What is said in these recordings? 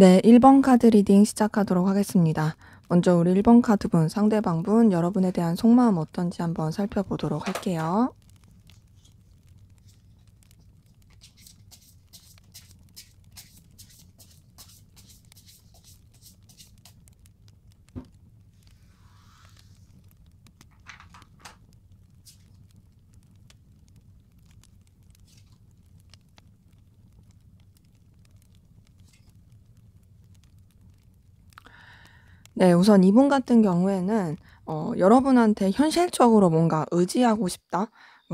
네, 1번 카드 리딩 시작하도록 하겠습니다. 먼저 우리 1번 카드분, 상대방분, 여러분에 대한 속마음 어떤지 한번 살펴보도록 할게요. 네, 우선 이분 같은 경우에는 여러분한테 현실적으로 뭔가 의지하고 싶다.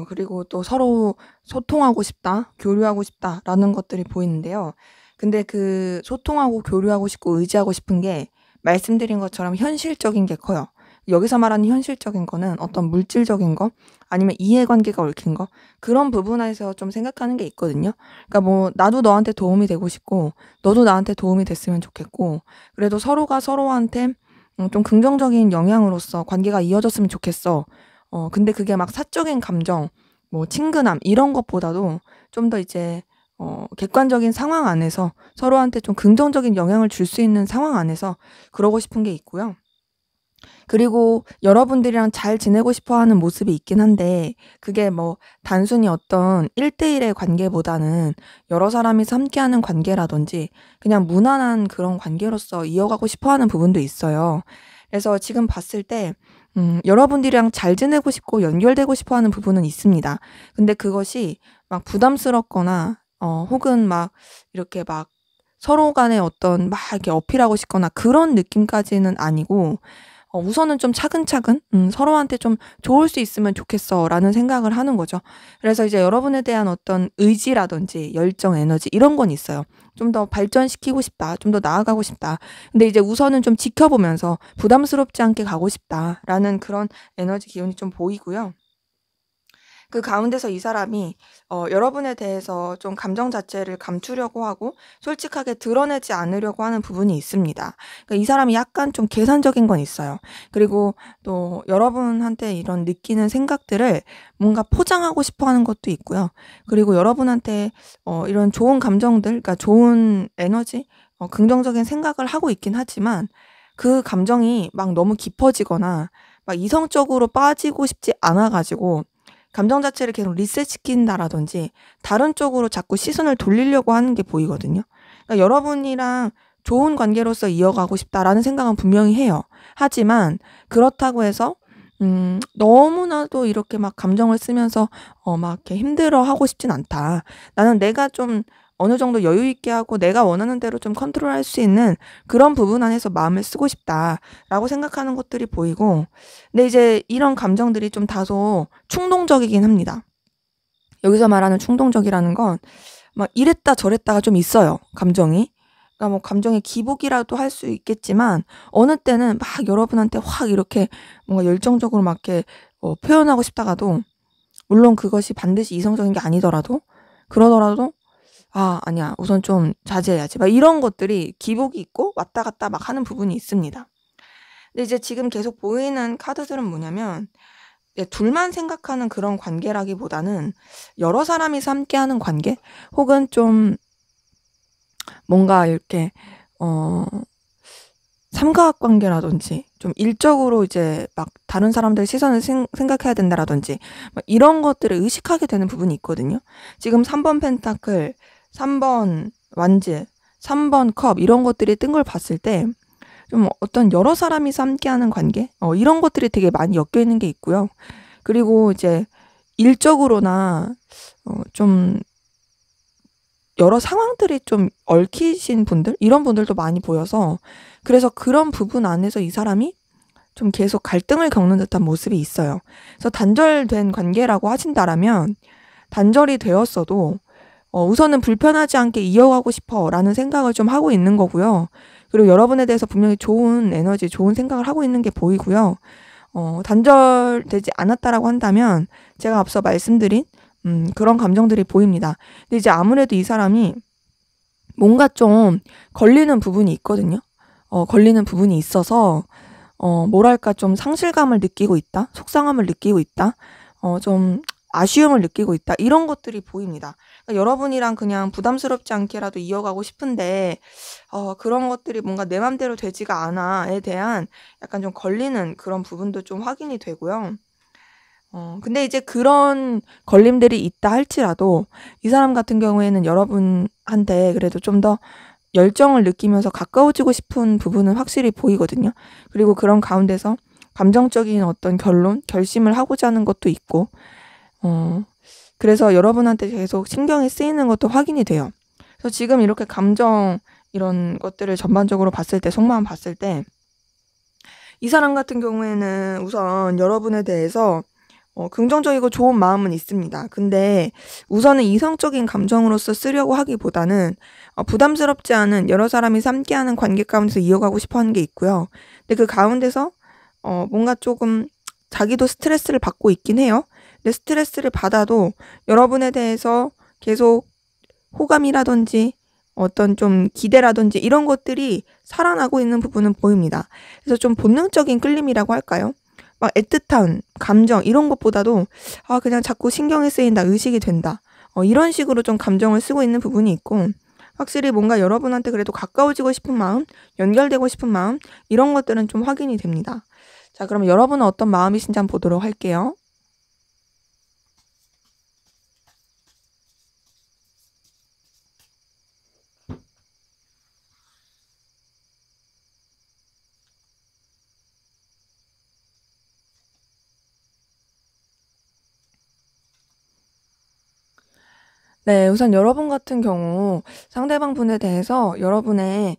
그리고 또 서로 소통하고 싶다, 교류하고 싶다라는 것들이 보이는데요. 근데 그 소통하고 교류하고 싶고 의지하고 싶은 게 말씀드린 것처럼 현실적인 게 커요. 여기서 말하는 현실적인 거는 어떤 물질적인 거, 아니면 이해관계가 얽힌 거, 그런 부분에서 좀 생각하는 게 있거든요. 그러니까 뭐 나도 너한테 도움이 되고 싶고 너도 나한테 도움이 됐으면 좋겠고, 그래도 서로가 서로한테 좀 긍정적인 영향으로서 관계가 이어졌으면 좋겠어. 근데 그게 막 사적인 감정, 뭐 친근함 이런 것보다도 좀 더 이제 객관적인 상황 안에서 서로한테 좀 긍정적인 영향을 줄 수 있는 상황 안에서 그러고 싶은 게 있고요. 그리고 여러분들이랑 잘 지내고 싶어 하는 모습이 있긴 한데, 그게 뭐 단순히 어떤 1대1의 관계보다는 여러 사람이서 함께하는 관계라든지 그냥 무난한 그런 관계로서 이어가고 싶어 하는 부분도 있어요. 그래서 지금 봤을 때 여러분들이랑 잘 지내고 싶고 연결되고 싶어 하는 부분은 있습니다. 근데 그것이 막 부담스럽거나 혹은 막 이렇게 막 서로 간에 어떤 막 이렇게 어필하고 싶거나 그런 느낌까지는 아니고, 우선은 좀 차근차근 서로한테 좀 좋을 수 있으면 좋겠어라는 생각을 하는 거죠. 그래서 이제 여러분에 대한 어떤 의지라든지 열정, 에너지 이런 건 있어요. 좀 더 발전시키고 싶다. 좀 더 나아가고 싶다. 근데 이제 우선은 좀 지켜보면서 부담스럽지 않게 가고 싶다라는 그런 에너지 기운이 좀 보이고요. 그 가운데서 이 사람이 여러분에 대해서 좀 감정 자체를 감추려고 하고 솔직하게 드러내지 않으려고 하는 부분이 있습니다. 그러니까 이 사람이 약간 좀 계산적인 건 있어요. 그리고 또 여러분한테 이런 느끼는 생각들을 뭔가 포장하고 싶어 하는 것도 있고요. 그리고 여러분한테 이런 좋은 감정들, 그러니까 좋은 에너지, 긍정적인 생각을 하고 있긴 하지만 그 감정이 막 너무 깊어지거나 막 이성적으로 빠지고 싶지 않아 가지고 감정 자체를 계속 리셋시킨다라든지 다른 쪽으로 자꾸 시선을 돌리려고 하는 게 보이거든요. 그러니까 여러분이랑 좋은 관계로서 이어가고 싶다라는 생각은 분명히 해요. 하지만 그렇다고 해서 너무나도 이렇게 막 감정을 쓰면서 막 이렇게 힘들어하고 싶진 않다. 나는 내가 좀 어느 정도 여유 있게 하고 내가 원하는 대로 좀 컨트롤할 수 있는 그런 부분 안에서 마음을 쓰고 싶다라고 생각하는 것들이 보이고, 근데 이제 이런 감정들이 좀 다소 충동적이긴 합니다. 여기서 말하는 충동적이라는 건 막 이랬다 저랬다가 좀 있어요, 감정이. 그러니까 뭐 감정의 기복이라도 할 수 있겠지만 어느 때는 막 여러분한테 확 이렇게 뭔가 열정적으로 막 이렇게 표현하고 싶다가도, 물론 그것이 반드시 이성적인 게 아니더라도, 그러더라도 '아 아니야. 우선 좀 자제해야지.' 막 이런 것들이 기복이 있고 왔다 갔다 막 하는 부분이 있습니다. 근데 이제 지금 계속 보이는 카드들은 뭐냐면, 둘만 생각하는 그런 관계라기보다는 여러 사람이서 함께하는 관계, 혹은 좀 뭔가 이렇게 어 삼각관계라든지 좀 일적으로 이제 막 다른 사람들의 시선을 생각해야 된다라든지 막 이런 것들을 의식하게 되는 부분이 있거든요. 지금 3번 펜타클, 3번 완즈, 3번 컵 이런 것들이 뜬 걸 봤을 때 좀 어떤 여러 사람이서 함께하는 관계, 이런 것들이 되게 많이 엮여 있는 게 있고요. 그리고 이제 일적으로나 좀 여러 상황들이 좀 얽히신 분들, 이런 분들도 많이 보여서, 그래서 그런 부분 안에서 이 사람이 좀 계속 갈등을 겪는 듯한 모습이 있어요. 그래서 단절된 관계라고 하신다라면 단절이 되었어도 우선은 불편하지 않게 이어가고 싶어라는 생각을 좀 하고 있는 거고요. 그리고 여러분에 대해서 분명히 좋은 에너지, 좋은 생각을 하고 있는 게 보이고요. 단절되지 않았다라고 한다면 제가 앞서 말씀드린 그런 감정들이 보입니다. 근데 이제 아무래도 이 사람이 뭔가 좀 걸리는 부분이 있거든요. 걸리는 부분이 있어서 뭐랄까 좀 상실감을 느끼고 있다, 속상함을 느끼고 있다, 좀 아쉬움을 느끼고 있다. 이런 것들이 보입니다. 그러니까 여러분이랑 그냥 부담스럽지 않게라도 이어가고 싶은데 그런 것들이 뭔가 내 맘대로 되지가 않아에 대한 약간 좀 걸리는 그런 부분도 좀 확인이 되고요. 근데 이제 그런 걸림들이 있다 할지라도 이 사람 같은 경우에는 여러분한테 그래도 좀 더 열정을 느끼면서 가까워지고 싶은 부분은 확실히 보이거든요. 그리고 그런 가운데서 감정적인 어떤 결심을 하고자 하는 것도 있고, 그래서 여러분한테 계속 신경이 쓰이는 것도 확인이 돼요. 그래서 지금 이렇게 감정 이런 것들을 전반적으로 봤을 때, 속마음 봤을 때, 이 사람 같은 경우에는 우선 여러분에 대해서 긍정적이고 좋은 마음은 있습니다. 근데 우선은 이성적인 감정으로서 쓰려고 하기보다는 부담스럽지 않은 여러 사람이 함께하는 관계 가운데서 이어가고 싶어 하는 게 있고요. 근데 그 가운데서 뭔가 조금 자기도 스트레스를 받고 있긴 해요. 근데 스트레스를 받아도 여러분에 대해서 계속 호감이라든지 어떤 좀 기대라든지 이런 것들이 살아나고 있는 부분은 보입니다. 그래서 좀 본능적인 끌림이라고 할까요? 막 애틋한 감정 이런 것보다도 그냥 자꾸 신경이 쓰인다, 의식이 된다. 이런 식으로 좀 감정을 쓰고 있는 부분이 있고 확실히 뭔가 여러분한테 그래도 가까워지고 싶은 마음, 연결되고 싶은 마음 이런 것들은 좀 확인이 됩니다. 자, 그럼 여러분은 어떤 마음이신지 한번 보도록 할게요. 네. 우선 여러분 같은 경우 상대방 분에 대해서 여러분의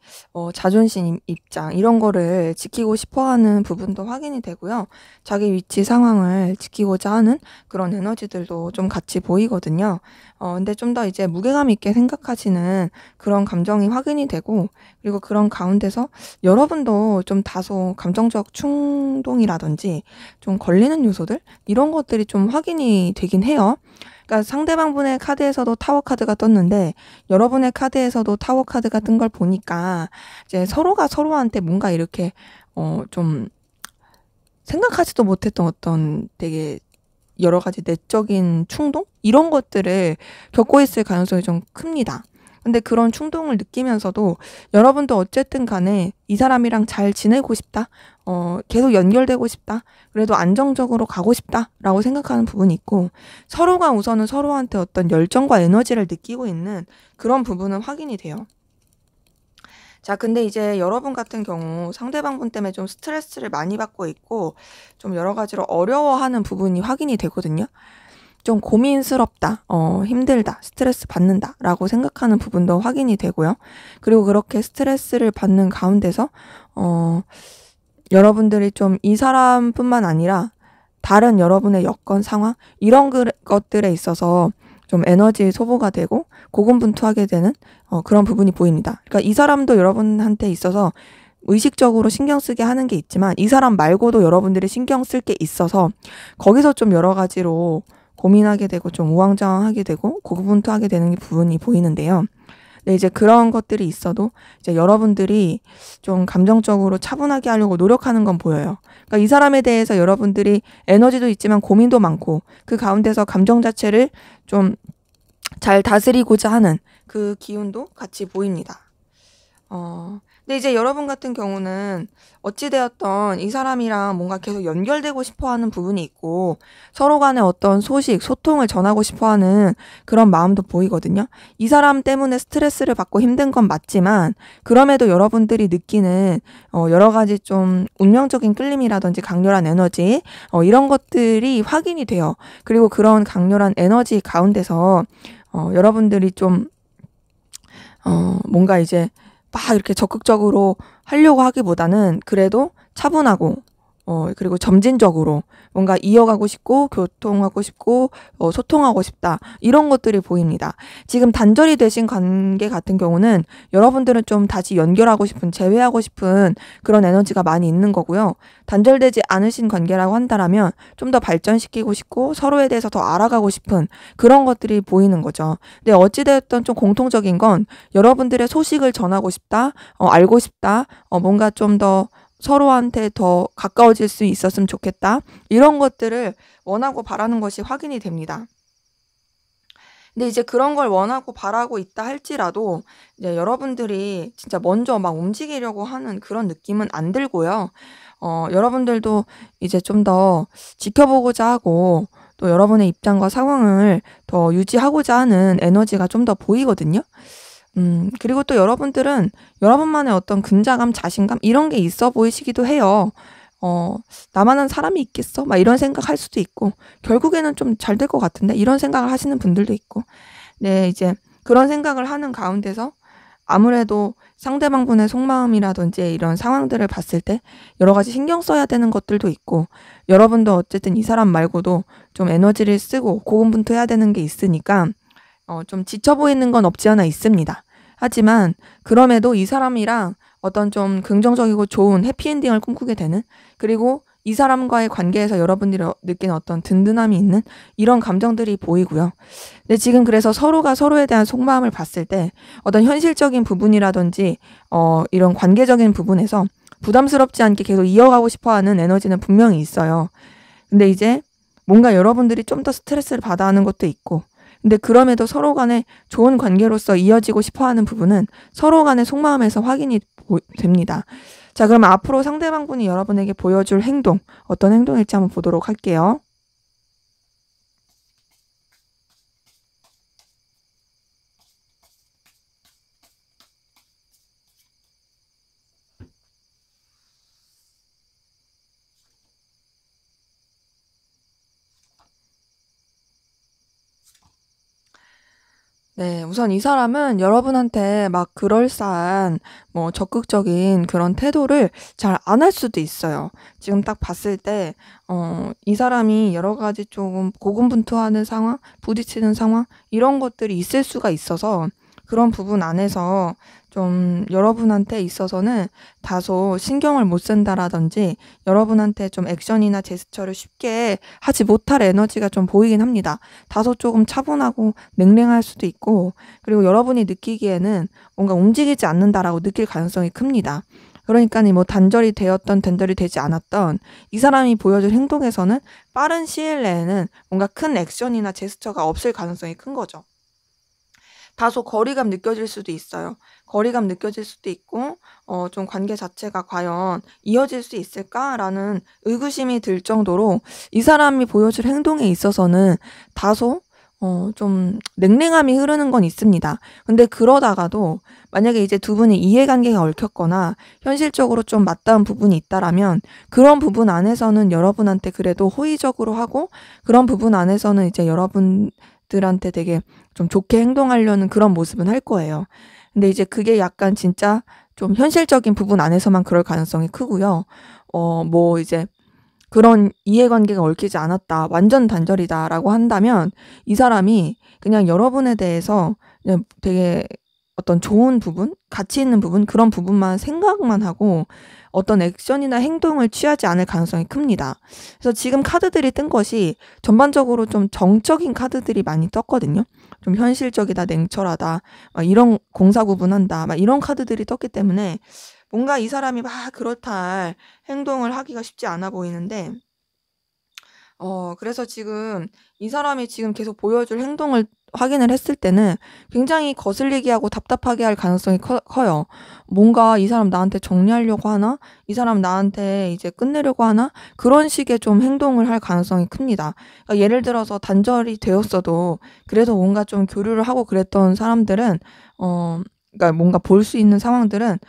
자존심 입장 이런 거를 지키고 싶어 하는 부분도 확인이 되고요. 자기 위치 상황을 지키고자 하는 그런 에너지들도 좀 같이 보이거든요. 근데 좀 더 이제 무게감 있게 생각하시는 그런 감정이 확인이 되고 그리고 그런 가운데서 여러분도 좀 다소 감정적 충동이라든지 좀 걸리는 요소들 이런 것들이 좀 확인이 되긴 해요. 그러니까 상대방 분의 카드에서도 타워 카드가 떴는데 여러분의 카드에서도 타워 카드가 뜬 걸 보니까 이제 서로가 서로한테 뭔가 이렇게 좀 생각하지도 못했던 어떤 되게 여러 가지 내적인 충동 이런 것들을 겪고 있을 가능성이 좀 큽니다. 근데 그런 충동을 느끼면서도 여러분도 어쨌든 간에 이 사람이랑 잘 지내고 싶다. 계속 연결되고 싶다. 그래도 안정적으로 가고 싶다라고 생각하는 부분이 있고 서로가 우선은 서로한테 어떤 열정과 에너지를 느끼고 있는 그런 부분은 확인이 돼요. 자, 근데 이제 여러분 같은 경우 상대방 분 때문에 좀 스트레스를 많이 받고 있고 좀 여러 가지로 어려워하는 부분이 확인이 되거든요. 좀 고민스럽다, 힘들다, 스트레스 받는다라고 생각하는 부분도 확인이 되고요. 그리고 그렇게 스트레스를 받는 가운데서 여러분들이 좀 이 사람뿐만 아니라 다른 여러분의 여건, 상황 이런 것들에 있어서 좀 에너지 소모가 되고 고군분투하게 되는 그런 부분이 보입니다. 그러니까 이 사람도 여러분한테 있어서 의식적으로 신경 쓰게 하는 게 있지만 이 사람 말고도 여러분들이 신경 쓸 게 있어서 거기서 좀 여러 가지로 고민하게 되고 좀 우왕좌왕하게 되고 고군분투하게 되는 부분이 보이는데요. 근데 이제 그런 것들이 있어도 이제 여러분들이 좀 감정적으로 차분하게 하려고 노력하는 건 보여요. 그러니까 이 사람에 대해서 여러분들이 에너지도 있지만 고민도 많고 그 가운데서 감정 자체를 좀 잘 다스리고자 하는 그 기운도 같이 보입니다. 근데 이제 여러분 같은 경우는 어찌되었던 이 사람이랑 뭔가 계속 연결되고 싶어 하는 부분이 있고 서로 간에 어떤 소식, 소통을 전하고 싶어 하는 그런 마음도 보이거든요. 이 사람 때문에 스트레스를 받고 힘든 건 맞지만 그럼에도 여러분들이 느끼는 여러 가지 좀 운명적인 끌림이라든지 강렬한 에너지 이런 것들이 확인이 돼요. 그리고 그런 강렬한 에너지 가운데서 여러분들이 좀 뭔가 이제 막 이렇게 적극적으로 하려고 하기보다는 그래도 차분하고 그리고 점진적으로 뭔가 이어가고 싶고 교통하고 싶고 소통하고 싶다 이런 것들이 보입니다. 지금 단절이 되신 관계 같은 경우는 여러분들은 좀 다시 연결하고 싶은 재회하고 싶은 그런 에너지가 많이 있는 거고요. 단절되지 않으신 관계라고 한다면 좀 더 발전시키고 싶고 서로에 대해서 더 알아가고 싶은 그런 것들이 보이는 거죠. 근데 어찌되었던 좀 공통적인 건 여러분들의 소식을 전하고 싶다, 알고 싶다, 뭔가 좀 더 서로한테 더 가까워질 수 있었으면 좋겠다. 이런 것들을 원하고 바라는 것이 확인이 됩니다. 근데 이제 그런 걸 원하고 바라고 있다 할지라도 이제 여러분들이 진짜 먼저 막 움직이려고 하는 그런 느낌은 안 들고요. 여러분들도 이제 좀 더 지켜보고자 하고 또 여러분의 입장과 상황을 더 유지하고자 하는 에너지가 좀 더 보이거든요. 그리고 또 여러분들은 여러분만의 어떤 근자감, 자신감 이런 게 있어 보이시기도 해요. '나만한 사람이 있겠어?' 막 이런 생각할 수도 있고 '결국에는 좀 잘 될 것 같은데?' 이런 생각을 하시는 분들도 있고. 네, 이제 그런 생각을 하는 가운데서 아무래도 상대방분의 속마음이라든지 이런 상황들을 봤을 때 여러 가지 신경 써야 되는 것들도 있고, 여러분도 어쨌든 이 사람 말고도 좀 에너지를 쓰고 고군분투해야 되는 게 있으니까 좀 지쳐 보이는 건 없지 않아 있습니다. 하지만 그럼에도 이 사람이랑 어떤 좀 긍정적이고 좋은 해피엔딩을 꿈꾸게 되는, 그리고 이 사람과의 관계에서 여러분들이 느끼는 어떤 든든함이 있는 이런 감정들이 보이고요. 근데 지금 그래서 서로가 서로에 대한 속마음을 봤을 때 어떤 현실적인 부분이라든지 이런 관계적인 부분에서 부담스럽지 않게 계속 이어가고 싶어하는 에너지는 분명히 있어요. 근데 이제 뭔가 여러분들이 좀 더 스트레스를 받아 하는 것도 있고, 근데 그럼에도 서로 간에 좋은 관계로서 이어지고 싶어하는 부분은 서로 간의 속마음에서 확인이 됩니다. 자, 그러면 앞으로 상대방분이 여러분에게 보여줄 행동, 어떤 행동일지 한번 보도록 할게요. 네, 우선 이 사람은 여러분한테 막 그럴싸한 뭐 적극적인 그런 태도를 잘 안 할 수도 있어요. 지금 딱 봤을 때 이 사람이 여러 가지 조금 고군분투하는 상황, 부딪히는 상황 이런 것들이 있을 수가 있어서 그런 부분 안에서 좀 여러분한테 있어서는 다소 신경을 못 쓴다라든지 여러분한테 좀 액션이나 제스처를 쉽게 하지 못할 에너지가 좀 보이긴 합니다. 다소 조금 차분하고 냉랭할 수도 있고, 그리고 여러분이 느끼기에는 뭔가 움직이지 않는다라고 느낄 가능성이 큽니다. 그러니까는 뭐 단절이 되었던 단절이 되지 않았던 이 사람이 보여줄 행동에서는 빠른 시일 내에는 뭔가 큰 액션이나 제스처가 없을 가능성이 큰 거죠. 다소 거리감 느껴질 수도 있어요. 거리감 느껴질 수도 있고 좀 관계 자체가 과연 이어질 수 있을까라는 의구심이 들 정도로 이 사람이 보여줄 행동에 있어서는 다소 좀 냉랭함이 흐르는 건 있습니다. 근데 그러다가도 만약에 이제 두 분이 이해관계가 얽혔거나 현실적으로 좀 맞닿은 부분이 있다라면 그런 부분 안에서는 여러분한테 그래도 호의적으로 하고, 그런 부분 안에서는 이제 여러분들한테 되게 좀 좋게 행동하려는 그런 모습은 할 거예요. 근데 이제 그게 약간 진짜 좀 현실적인 부분 안에서만 그럴 가능성이 크고요. 뭐 이제 그런 이해관계가 얽히지 않았다, 완전 단절이다라고 한다면 이 사람이 그냥 여러분에 대해서 그냥 되게 어떤 좋은 부분, 가치 있는 부분, 그런 부분만 생각만 하고 어떤 액션이나 행동을 취하지 않을 가능성이 큽니다. 그래서 지금 카드들이 뜬 것이 전반적으로 좀 정적인 카드들이 많이 떴거든요. 좀 현실적이다, 냉철하다, 막 이런 공사구분한다, 막 이런 카드들이 떴기 때문에 뭔가 이 사람이 막 그렇다 할 행동을 하기가 쉽지 않아 보이는데, 그래서 지금 이 사람이 지금 계속 보여줄 행동을 확인을 했을 때는 굉장히 거슬리게 하고 답답하게 할 가능성이 커요. 뭔가 '이 사람 나한테 정리하려고 하나? 이 사람 나한테 이제 끝내려고 하나?' 그런 식의 좀 행동을 할 가능성이 큽니다. 그러니까 예를 들어서 단절이 되었어도 그래도 뭔가 좀 교류를 하고 그랬던 사람들은 그러니까 뭔가 볼 수 있는 상황들은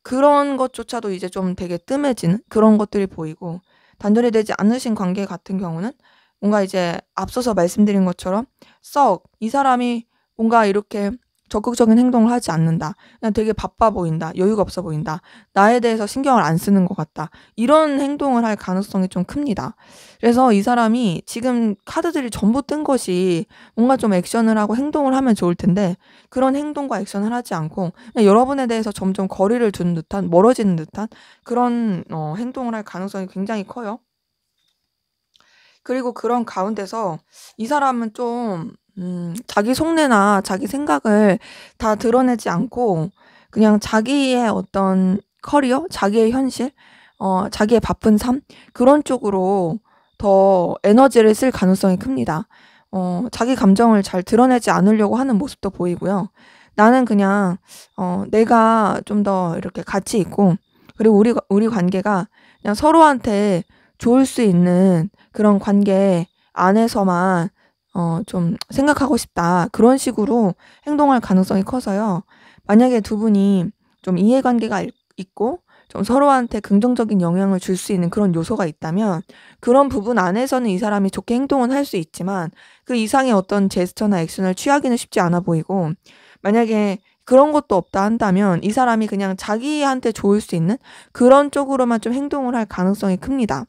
그런 것조차도 이제 좀 되게 뜸해지는 그런 것들이 보이고, 단절이 되지 않으신 관계 같은 경우는 뭔가 이제 앞서서 말씀드린 것처럼 썩 이 사람이 뭔가 이렇게 적극적인 행동을 하지 않는다, 그냥 되게 바빠 보인다, 여유가 없어 보인다, 나에 대해서 신경을 안 쓰는 것 같다, 이런 행동을 할 가능성이 좀 큽니다. 그래서 이 사람이 지금 카드들이 전부 뜬 것이 뭔가 좀 액션을 하고 행동을 하면 좋을 텐데 그런 행동과 액션을 하지 않고 그냥 여러분에 대해서 점점 거리를 두는 듯한, 멀어지는 듯한 그런 행동을 할 가능성이 굉장히 커요. 그리고 그런 가운데서 이 사람은 좀 자기 속내나 자기 생각을 다 드러내지 않고 그냥 자기의 어떤 커리어, 자기의 현실, 자기의 바쁜 삶 그런 쪽으로 더 에너지를 쓸 가능성이 큽니다. 자기 감정을 잘 드러내지 않으려고 하는 모습도 보이고요. 나는 그냥 내가 좀 더 이렇게 가치 있고 그리고 우리 관계가 그냥 서로한테 좋을 수 있는 그런 관계 안에서만 좀 생각하고 싶다. 그런 식으로 행동할 가능성이 커서요. 만약에 두 분이 좀 이해관계가 있고 좀 서로한테 긍정적인 영향을 줄 수 있는 그런 요소가 있다면 그런 부분 안에서는 이 사람이 좋게 행동은 할 수 있지만 그 이상의 어떤 제스처나 액션을 취하기는 쉽지 않아 보이고 만약에 그런 것도 없다 한다면 이 사람이 그냥 자기한테 좋을 수 있는 그런 쪽으로만 좀 행동을 할 가능성이 큽니다.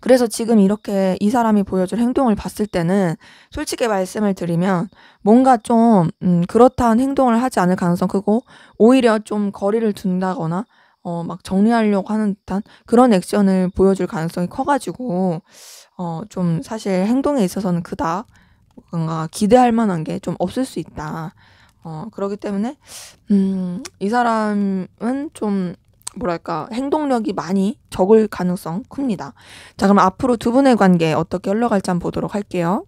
그래서 지금 이렇게 이 사람이 보여줄 행동을 봤을 때는 솔직히 말씀을 드리면 뭔가 좀 그렇다한 행동을 하지 않을 가능성 크고 오히려 좀 거리를 둔다거나 막 정리하려고 하는 듯한 그런 액션을 보여줄 가능성이 커가지고 좀 사실 행동에 있어서는 그닥 뭔가 기대할 만한 게 좀 없을 수 있다. 그러기 때문에 이 사람은 좀 뭐랄까 행동력이 많이 적을 가능성 큽니다. 자, 그럼 앞으로 두 분의 관계 어떻게 흘러갈지 한번 보도록 할게요.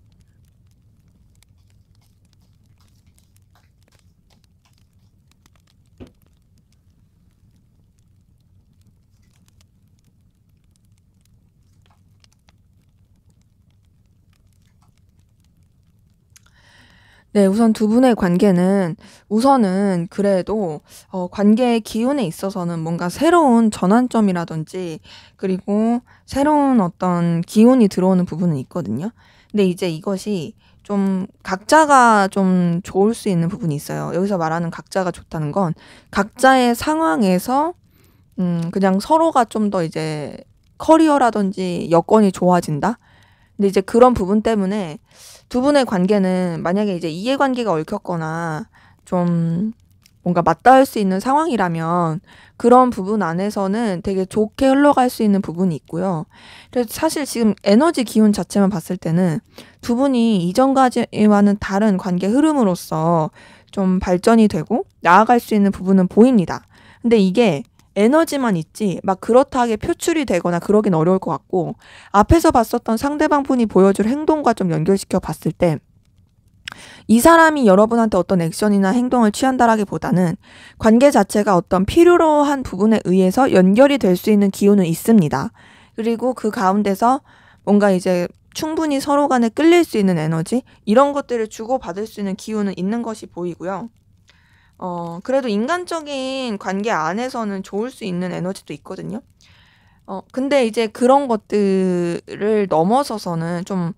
네, 우선 두 분의 관계는 우선은 그래도 관계의 기운에 있어서는 뭔가 새로운 전환점이라든지 그리고 새로운 어떤 기운이 들어오는 부분은 있거든요. 근데 이제 이것이 좀 각자가 좀 좋을 수 있는 부분이 있어요. 여기서 말하는 각자가 좋다는 건 각자의 상황에서 그냥 서로가 좀 더 이제 커리어라든지 여건이 좋아진다? 근데 이제 그런 부분 때문에 두 분의 관계는 만약에 이제 이해관계가 얽혔거나 좀 뭔가 맞닿을 수 있는 상황이라면 그런 부분 안에서는 되게 좋게 흘러갈 수 있는 부분이 있고요. 그래서 사실 지금 에너지 기운 자체만 봤을 때는 두 분이 이전까지와는 다른 관계 흐름으로서 좀 발전이 되고 나아갈 수 있는 부분은 보입니다. 근데 이게 에너지만 있지 막 그렇다하게 표출이 되거나 그러긴 어려울 것 같고 앞에서 봤었던 상대방 분이 보여줄 행동과 좀 연결시켜 봤을 때 이 사람이 여러분한테 어떤 액션이나 행동을 취한다라기보다는 관계 자체가 어떤 필요로 한 부분에 의해서 연결이 될 수 있는 기운은 있습니다. 그리고 그 가운데서 뭔가 이제 충분히 서로 간에 끌릴 수 있는 에너지 이런 것들을 주고받을 수 있는 기운은 있는 것이 보이고요. 그래도 인간적인 관계 안에서는 좋을 수 있는 에너지도 있거든요. 근데 이제 그런 것들을 넘어서서는 좀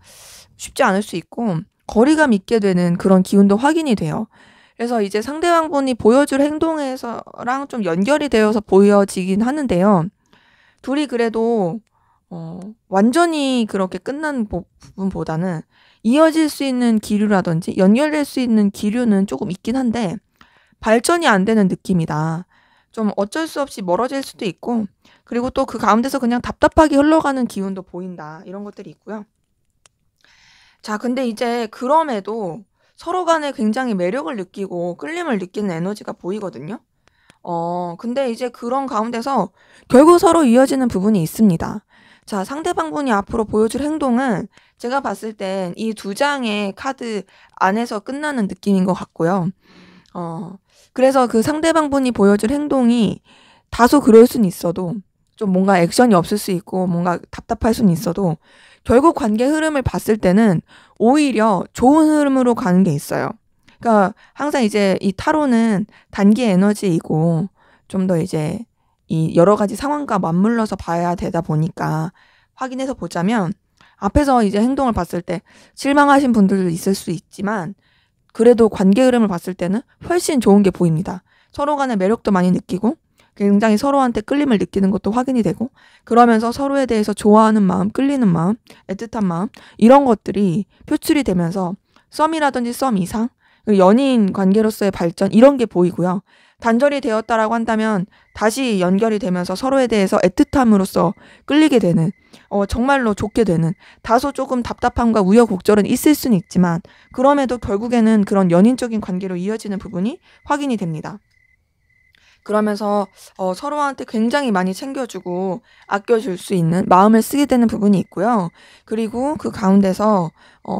쉽지 않을 수 있고 거리감 있게 되는 그런 기운도 확인이 돼요. 그래서 이제 상대방분이 보여줄 행동에서랑 좀 연결이 되어서 보여지긴 하는데요. 둘이 그래도 완전히 그렇게 끝난 부분보다는 이어질 수 있는 기류라든지 연결될 수 있는 기류는 조금 있긴 한데 발전이 안 되는 느낌이다. 좀 어쩔 수 없이 멀어질 수도 있고 그리고 또 그 가운데서 그냥 답답하게 흘러가는 기운도 보인다. 이런 것들이 있고요. 자, 근데 이제 그럼에도 서로 간에 굉장히 매력을 느끼고 끌림을 느끼는 에너지가 보이거든요. 근데 이제 그런 가운데서 결국 서로 이어지는 부분이 있습니다. 자, 상대방분이 앞으로 보여줄 행동은 제가 봤을 땐 이 두 장의 카드 안에서 끝나는 느낌인 것 같고요. 그래서 그 상대방분이 보여줄 행동이 다소 그럴 수는 있어도 좀 뭔가 액션이 없을 수 있고 뭔가 답답할 수는 있어도 결국 관계 흐름을 봤을 때는 오히려 좋은 흐름으로 가는 게 있어요. 그러니까 항상 이제 이 타로는 단기 에너지이고 좀 더 이제 이 여러 가지 상황과 맞물려서 봐야 되다 보니까 확인해서 보자면 앞에서 이제 행동을 봤을 때 실망하신 분들도 있을 수 있지만 그래도 관계 흐름을 봤을 때는 훨씬 좋은 게 보입니다. 서로 간의 매력도 많이 느끼고 굉장히 서로한테 끌림을 느끼는 것도 확인이 되고 그러면서 서로에 대해서 좋아하는 마음, 끌리는 마음, 애틋한 마음 이런 것들이 표출이 되면서 썸이라든지 썸 이상 연인 관계로서의 발전 이런 게 보이고요. 단절이 되었다라고 한다면 다시 연결이 되면서 서로에 대해서 애틋함으로써 끌리게 되는 정말로 좋게 되는 다소 조금 답답함과 우여곡절은 있을 수는 있지만 그럼에도 결국에는 그런 연인적인 관계로 이어지는 부분이 확인이 됩니다. 그러면서 서로한테 굉장히 많이 챙겨주고 아껴줄 수 있는 마음을 쓰게 되는 부분이 있고요. 그리고 그 가운데서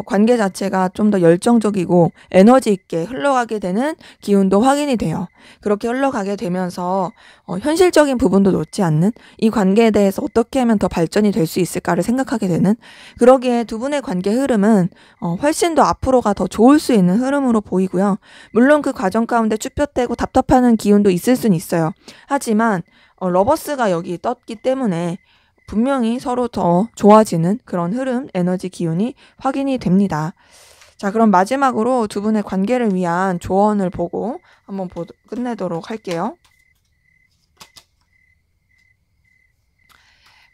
관계 자체가 좀 더 열정적이고 에너지 있게 흘러가게 되는 기운도 확인이 돼요. 그렇게 흘러가게 되면서 현실적인 부분도 놓지 않는 이 관계에 대해서 어떻게 하면 더 발전이 될 수 있을까를 생각하게 되는, 그러기에 두 분의 관계 흐름은 훨씬 더 앞으로가 더 좋을 수 있는 흐름으로 보이고요. 물론 그 과정 가운데 쭈뼛대고 답답하는 기운도 있을 수는 있어요. 하지만 러버스가 여기 떴기 때문에 분명히 서로 더 좋아지는 그런 흐름, 에너지 기운이 확인이 됩니다. 자, 그럼 마지막으로 두 분의 관계를 위한 조언을 보고 한번 끝내도록 할게요.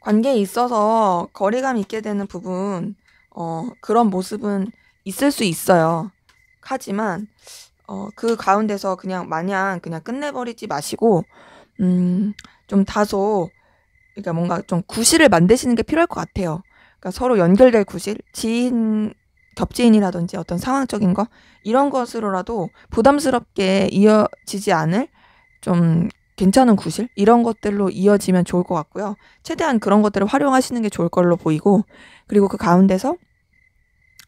관계에 있어서 거리감 있게 되는 부분, 그런 모습은 있을 수 있어요. 하지만 그 가운데서 그냥 마냥 그냥 끝내버리지 마시고 좀 다소, 그러니까 뭔가 좀 구실을 만드시는 게 필요할 것 같아요. 그러니까 서로 연결될 구실, 겹지인이라든지 어떤 상황적인 거, 이런 것으로라도 부담스럽게 이어지지 않을 좀 괜찮은 구실, 이런 것들로 이어지면 좋을 것 같고요. 최대한 그런 것들을 활용하시는 게 좋을 걸로 보이고, 그리고 그 가운데서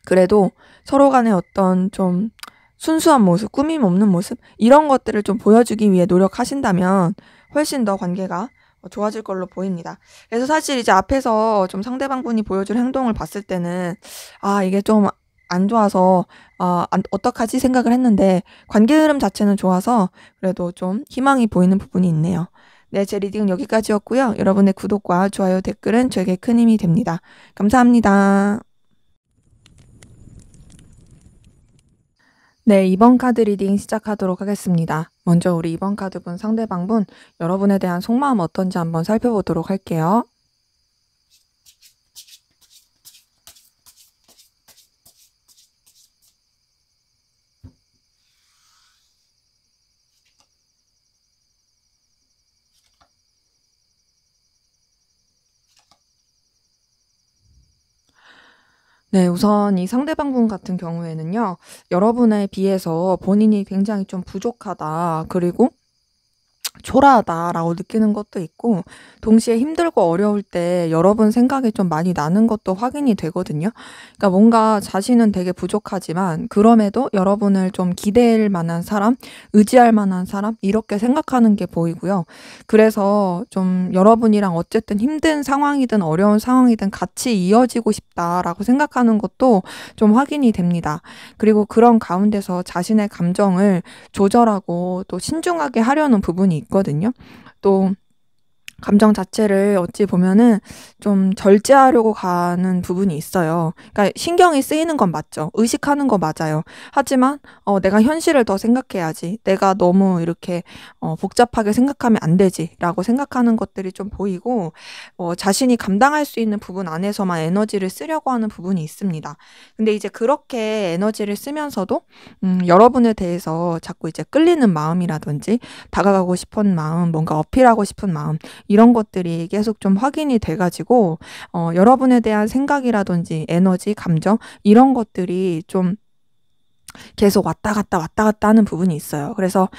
그래도 서로 간의 어떤 좀 순수한 모습, 꾸밈 없는 모습, 이런 것들을 좀 보여주기 위해 노력하신다면 훨씬 더 관계가 좋아질 걸로 보입니다. 그래서 사실 이제 앞에서 좀 상대방분이 보여준 행동을 봤을 때는 이게 좀 안 좋아서 어떡하지 생각을 했는데, 관계 흐름 자체는 좋아서 그래도 좀 희망이 보이는 부분이 있네요. 네, 제 리딩은 여기까지였고요. 여러분의 구독과 좋아요, 댓글은 저에게 큰 힘이 됩니다. 감사합니다. 네, 2번 카드 리딩 시작하도록 하겠습니다. 먼저 우리 2번 카드분 상대방분, 여러분에 대한 속마음 어떤지 한번 살펴보도록 할게요. 네, 우선 이 상대방분 같은 경우에는요, 여러분에 비해서 본인이 굉장히 좀 부족하다, 그리고 초라하다라고 느끼는 것도 있고, 동시에 힘들고 어려울 때 여러분 생각이 좀 많이 나는 것도 확인이 되거든요. 그러니까 뭔가 자신은 되게 부족하지만 그럼에도 여러분을 좀 기댈 만한 사람, 의지할 만한 사람, 이렇게 생각하는 게 보이고요. 그래서 좀 여러분이랑 어쨌든 힘든 상황이든 어려운 상황이든 같이 이어지고 싶다라고 생각하는 것도 좀 확인이 됩니다. 그리고 그런 가운데서 자신의 감정을 조절하고 또 신중하게 하려는 부분이 있거든요. 또 감정 자체를 어찌 보면은 좀 절제하려고 가는 부분이 있어요. 그러니까 신경이 쓰이는 건 맞죠. 의식하는 거 맞아요. 하지만 내가 현실을 더 생각해야지. 내가 너무 이렇게 복잡하게 생각하면 안 되지라고 생각하는 것들이 좀 보이고, 자신이 감당할 수 있는 부분 안에서만 에너지를 쓰려고 하는 부분이 있습니다. 근데 이제 그렇게 에너지를 쓰면서도 여러분에 대해서 자꾸 이제 끌리는 마음이라든지 다가가고 싶은 마음, 뭔가 어필하고 싶은 마음, 이런 것들이 계속 좀 확인이 돼가지고 여러분에 대한 생각이라든지 에너지, 감정, 이런 것들이 좀 계속 왔다 갔다 하는 부분이 있어요. 그래서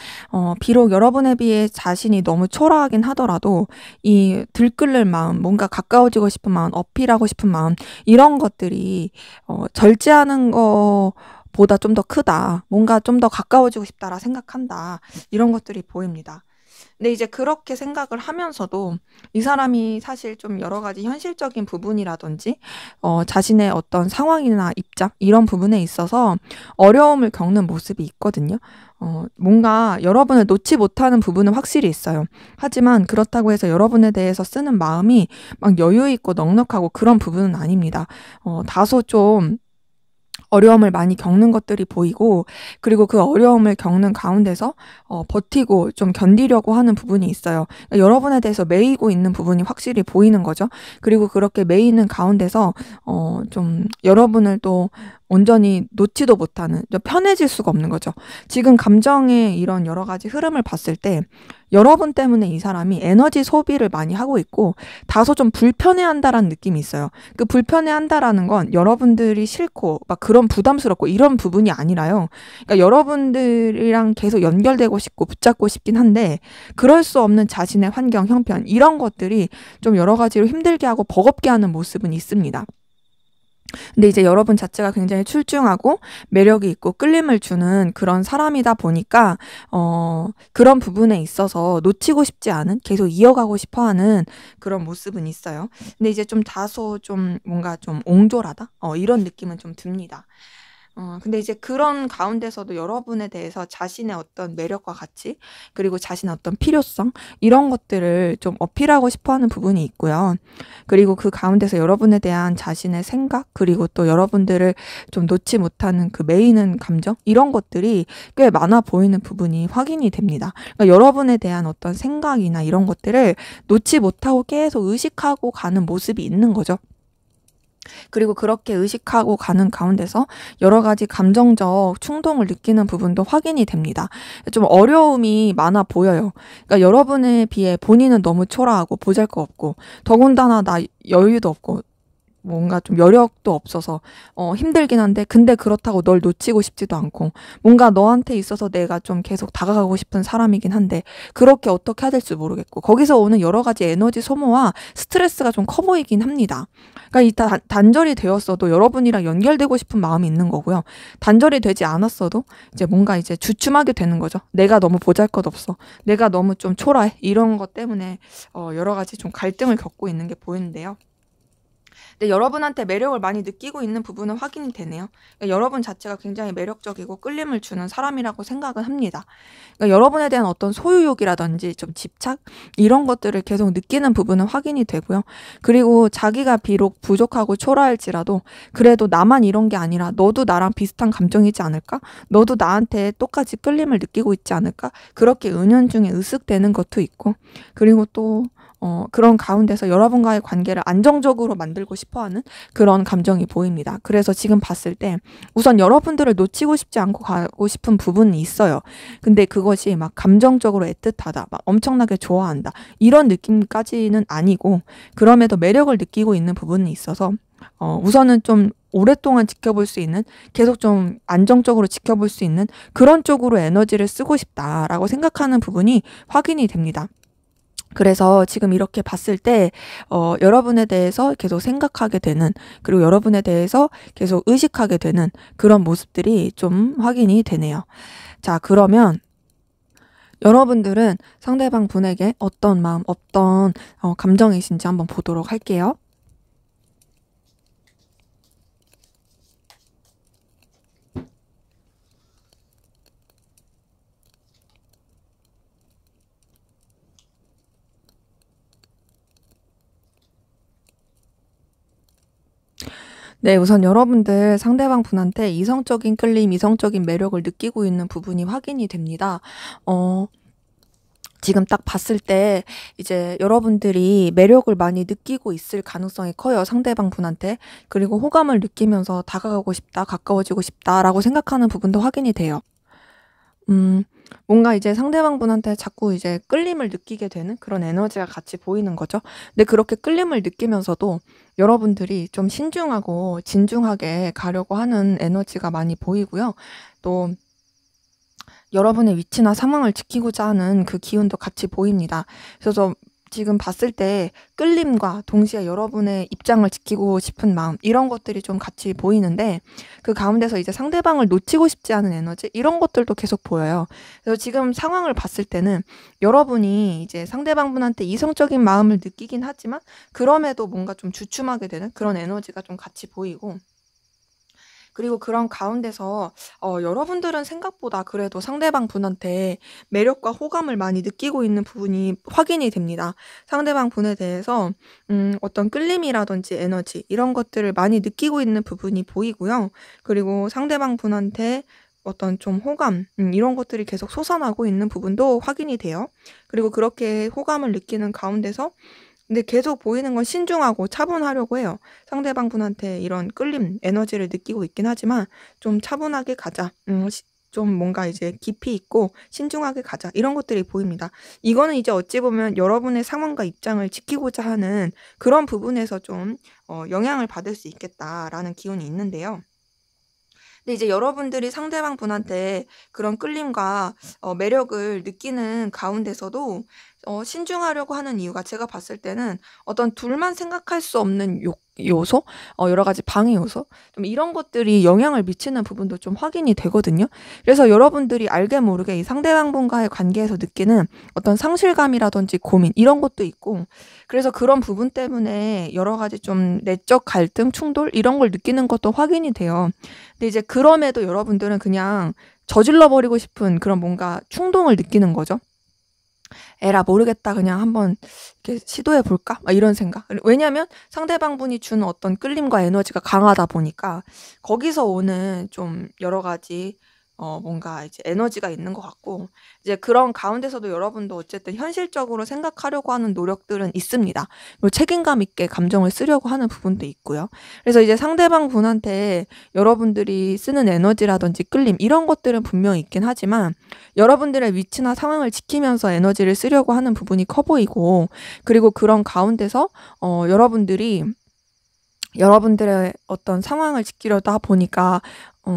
비록 여러분에 비해 자신이 너무 초라하긴 하더라도 이 들끓는 마음, 뭔가 가까워지고 싶은 마음, 어필하고 싶은 마음, 이런 것들이 절제하는 거 보다 좀 더 크다, 뭔가 좀 더 가까워지고 싶다라 생각한다, 이런 것들이 보입니다. 근데 이제 그렇게 생각을 하면서도 이 사람이 사실 좀 여러 가지 현실적인 부분이라든지 자신의 어떤 상황이나 입장, 이런 부분에 있어서 어려움을 겪는 모습이 있거든요. 뭔가 여러분을 놓지 못하는 부분은 확실히 있어요. 하지만 그렇다고 해서 여러분에 대해서 쓰는 마음이 막 여유 있고 넉넉하고 그런 부분은 아닙니다. 다소 좀 어려움을 많이 겪는 것들이 보이고, 그리고 그 어려움을 겪는 가운데서 버티고 좀 견디려고 하는 부분이 있어요. 그러니까 여러분에 대해서 매이고 있는 부분이 확실히 보이는 거죠. 그리고 그렇게 매이는 가운데서 좀 여러분을 또 온전히 놓지도 못하는, 편해질 수가 없는 거죠. 지금 감정의 이런 여러 가지 흐름을 봤을 때 여러분 때문에 이 사람이 에너지 소비를 많이 하고 있고 다소 좀 불편해한다라는 느낌이 있어요. 그 불편해한다라는 건 여러분들이 싫고 막 그런 부담스럽고 이런 부분이 아니라요. 그러니까 여러분들이랑 계속 연결되고 싶고 붙잡고 싶긴 한데 그럴 수 없는 자신의 환경, 형편 이런 것들이 좀 여러 가지로 힘들게 하고 버겁게 하는 모습은 있습니다. 근데 이제 여러분 자체가 굉장히 출중하고 매력이 있고 끌림을 주는 그런 사람이다 보니까 그런 부분에 있어서 놓치고 싶지 않은, 계속 이어가고 싶어 하는 그런 모습은 있어요. 근데 이제 좀 다소 좀 뭔가 좀 옹졸하다? 이런 느낌은 좀 듭니다. 근데 이제 그런 가운데서도 여러분에 대해서 자신의 어떤 매력과 가치, 그리고 자신의 어떤 필요성, 이런 것들을 좀 어필하고 싶어 하는 부분이 있고요. 그리고 그 가운데서 여러분에 대한 자신의 생각, 그리고 또 여러분들을 좀 놓지 못하는 그 메이는 감정, 이런 것들이 꽤 많아 보이는 부분이 확인이 됩니다. 그러니까 여러분에 대한 어떤 생각이나 이런 것들을 놓지 못하고 계속 의식하고 가는 모습이 있는 거죠. 그리고 그렇게 의식하고 가는 가운데서 여러 가지 감정적 충동을 느끼는 부분도 확인이 됩니다. 좀 어려움이 많아 보여요. 그러니까 여러분에 비해 본인은 너무 초라하고 보잘것없고 더군다나 나 여유도 없고 뭔가 좀 여력도 없어서 힘들긴 한데 근데 그렇다고 널 놓치고 싶지도 않고 뭔가 너한테 있어서 내가 좀 계속 다가가고 싶은 사람이긴 한데 그렇게 어떻게 해야 될지 모르겠고 거기서 오는 여러 가지 에너지 소모와 스트레스가 좀 커 보이긴 합니다. 그러니까 이 단절이 되었어도 여러분이랑 연결되고 싶은 마음이 있는 거고요. 단절이 되지 않았어도 이제 뭔가 이제 주춤하게 되는 거죠. 내가 너무 보잘것없어. 내가 너무 좀 초라해. 이런 것 때문에 여러 가지 좀 갈등을 겪고 있는 게 보이는데요. 근데 여러분한테 매력을 많이 느끼고 있는 부분은 확인이 되네요. 그러니까 여러분 자체가 굉장히 매력적이고 끌림을 주는 사람이라고 생각은 합니다. 그러니까 여러분에 대한 어떤 소유욕이라든지 좀 집착 이런 것들을 계속 느끼는 부분은 확인이 되고요. 그리고 자기가 비록 부족하고 초라할지라도 그래도 나만 이런 게 아니라 너도 나랑 비슷한 감정이지 않을까? 너도 나한테 똑같이 끌림을 느끼고 있지 않을까? 그렇게 은연중에 의식되는 것도 있고 그리고 또 그런 가운데서 여러분과의 관계를 안정적으로 만들고 싶어하는 그런 감정이 보입니다. 그래서 지금 봤을 때 우선 여러분들을 놓치고 싶지 않고 가고 싶은 부분이 있어요. 근데 그것이 막 감정적으로 애틋하다, 막 엄청나게 좋아한다 이런 느낌까지는 아니고 그럼에도 매력을 느끼고 있는 부분이 있어서 우선은 좀 오랫동안 지켜볼 수 있는 계속 좀 안정적으로 지켜볼 수 있는 그런 쪽으로 에너지를 쓰고 싶다라고 생각하는 부분이 확인이 됩니다. 그래서 지금 이렇게 봤을 때 여러분에 대해서 계속 생각하게 되는 그리고 여러분에 대해서 계속 의식하게 되는 그런 모습들이 좀 확인이 되네요. 자, 그러면 여러분들은 상대방 분에게 어떤 마음, 어떤 감정이신지 한번 보도록 할게요. 네, 우선 여러분들 상대방 분한테 이성적인 끌림, 이성적인 매력을 느끼고 있는 부분이 확인이 됩니다. 지금 딱 봤을 때 이제 여러분들이 매력을 많이 느끼고 있을 가능성이 커요, 상대방 분한테. 그리고 호감을 느끼면서 다가가고 싶다, 가까워지고 싶다라고 생각하는 부분도 확인이 돼요. 뭔가 이제 상대방 분한테 자꾸 이제 끌림을 느끼게 되는 그런 에너지가 같이 보이는 거죠. 근데 그렇게 끌림을 느끼면서도 여러분들이 좀 신중하고 진중하게 가려고 하는 에너지가 많이 보이고요. 또 여러분의 위치나 상황을 지키고자 하는 그 기운도 같이 보입니다. 그래서 지금 봤을 때 끌림과 동시에 여러분의 입장을 지키고 싶은 마음 이런 것들이 좀 같이 보이는데 그 가운데서 이제 상대방을 놓치고 싶지 않은 에너지 이런 것들도 계속 보여요. 그래서 지금 상황을 봤을 때는 여러분이 이제 상대방분한테 이성적인 마음을 느끼긴 하지만 그럼에도 뭔가 좀 주춤하게 되는 그런 에너지가 좀 같이 보이고 그리고 그런 가운데서 여러분들은 생각보다 그래도 상대방 분한테 매력과 호감을 많이 느끼고 있는 부분이 확인이 됩니다. 상대방 분에 대해서 어떤 끌림이라든지 에너지 이런 것들을 많이 느끼고 있는 부분이 보이고요. 그리고 상대방 분한테 어떤 좀 호감 이런 것들이 계속 솟아나고 있는 부분도 확인이 돼요. 그리고 그렇게 호감을 느끼는 가운데서 근데 계속 보이는 건 신중하고 차분하려고 해요. 상대방 분한테 이런 끌림, 에너지를 느끼고 있긴 하지만 좀 차분하게 가자. 좀 뭔가 이제 깊이 있고 신중하게 가자. 이런 것들이 보입니다. 이거는 이제 어찌 보면 여러분의 상황과 입장을 지키고자 하는 그런 부분에서 좀 영향을 받을 수 있겠다라는 기운이 있는데요. 근데 이제 여러분들이 상대방 분한테 그런 끌림과 매력을 느끼는 가운데서도 신중하려고 하는 이유가 제가 봤을 때는 어떤 둘만 생각할 수 없는 요소, 여러 가지 방해 요소, 좀 이런 것들이 영향을 미치는 부분도 좀 확인이 되거든요. 그래서 여러분들이 알게 모르게 이 상대방 분과의 관계에서 느끼는 어떤 상실감이라든지 고민 이런 것도 있고, 그래서 그런 부분 때문에 여러 가지 좀 내적 갈등, 충돌 이런 걸 느끼는 것도 확인이 돼요. 근데 이제 그럼에도 여러분들은 그냥 저질러 버리고 싶은 그런 뭔가 충동을 느끼는 거죠. 에라 모르겠다. 그냥 한번 이렇게 시도해 볼까? 막 이런 생각. 왜냐면 상대방 분이 주는 어떤 끌림과 에너지가 강하다 보니까 거기서 오는 좀 여러 가지 뭔가 이제 에너지가 있는 것 같고, 이제 그런 가운데서도 여러분도 어쨌든 현실적으로 생각하려고 하는 노력들은 있습니다. 그리고 책임감 있게 감정을 쓰려고 하는 부분도 있고요. 그래서 이제 상대방 분한테 여러분들이 쓰는 에너지라든지 끌림 이런 것들은 분명히 있긴 하지만, 여러분들의 위치나 상황을 지키면서 에너지를 쓰려고 하는 부분이 커 보이고, 그리고 그런 가운데서 여러분들의 어떤 상황을 지키려다 보니까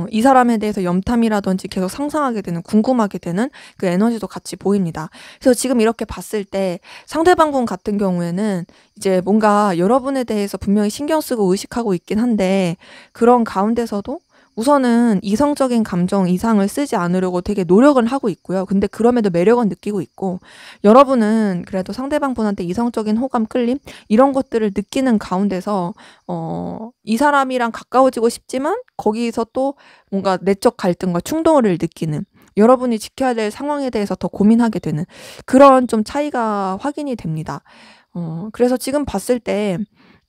이 사람에 대해서 염탐이라든지 계속 상상하게 되는, 궁금하게 되는 그 에너지도 같이 보입니다. 그래서 지금 이렇게 봤을 때 상대방 분 같은 경우에는 이제 뭔가 여러분에 대해서 분명히 신경 쓰고 의식하고 있긴 한데, 그런 가운데서도 우선은 이성적인 감정 이상을 쓰지 않으려고 되게 노력은 하고 있고요. 근데 그럼에도 매력은 느끼고 있고, 여러분은 그래도 상대방 분한테 이성적인 호감, 끌림 이런 것들을 느끼는 가운데서 이 사람이랑 가까워지고 싶지만 거기서 또 뭔가 내적 갈등과 충동을 느끼는, 여러분이 지켜야 될 상황에 대해서 더 고민하게 되는 그런 좀 차이가 확인이 됩니다. 그래서 지금 봤을 때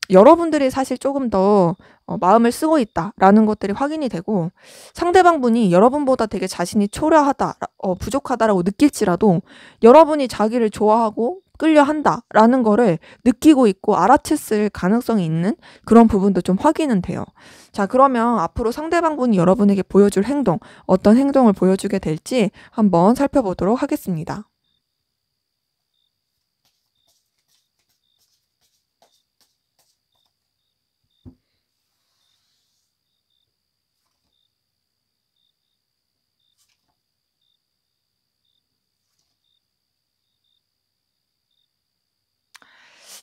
여러분들이 사실 조금 더 마음을 쓰고 있다라는 것들이 확인이 되고, 상대방 분이 여러분보다 되게 자신이 초라하다, 부족하다라고 느낄지라도 여러분이 자기를 좋아하고 끌려한다라는 거를 느끼고 있고 알아챘을 가능성이 있는 그런 부분도 좀 확인은 돼요. 자, 그러면 앞으로 상대방 분이 여러분에게 보여줄 행동, 어떤 행동을 보여주게 될지 한번 살펴보도록 하겠습니다.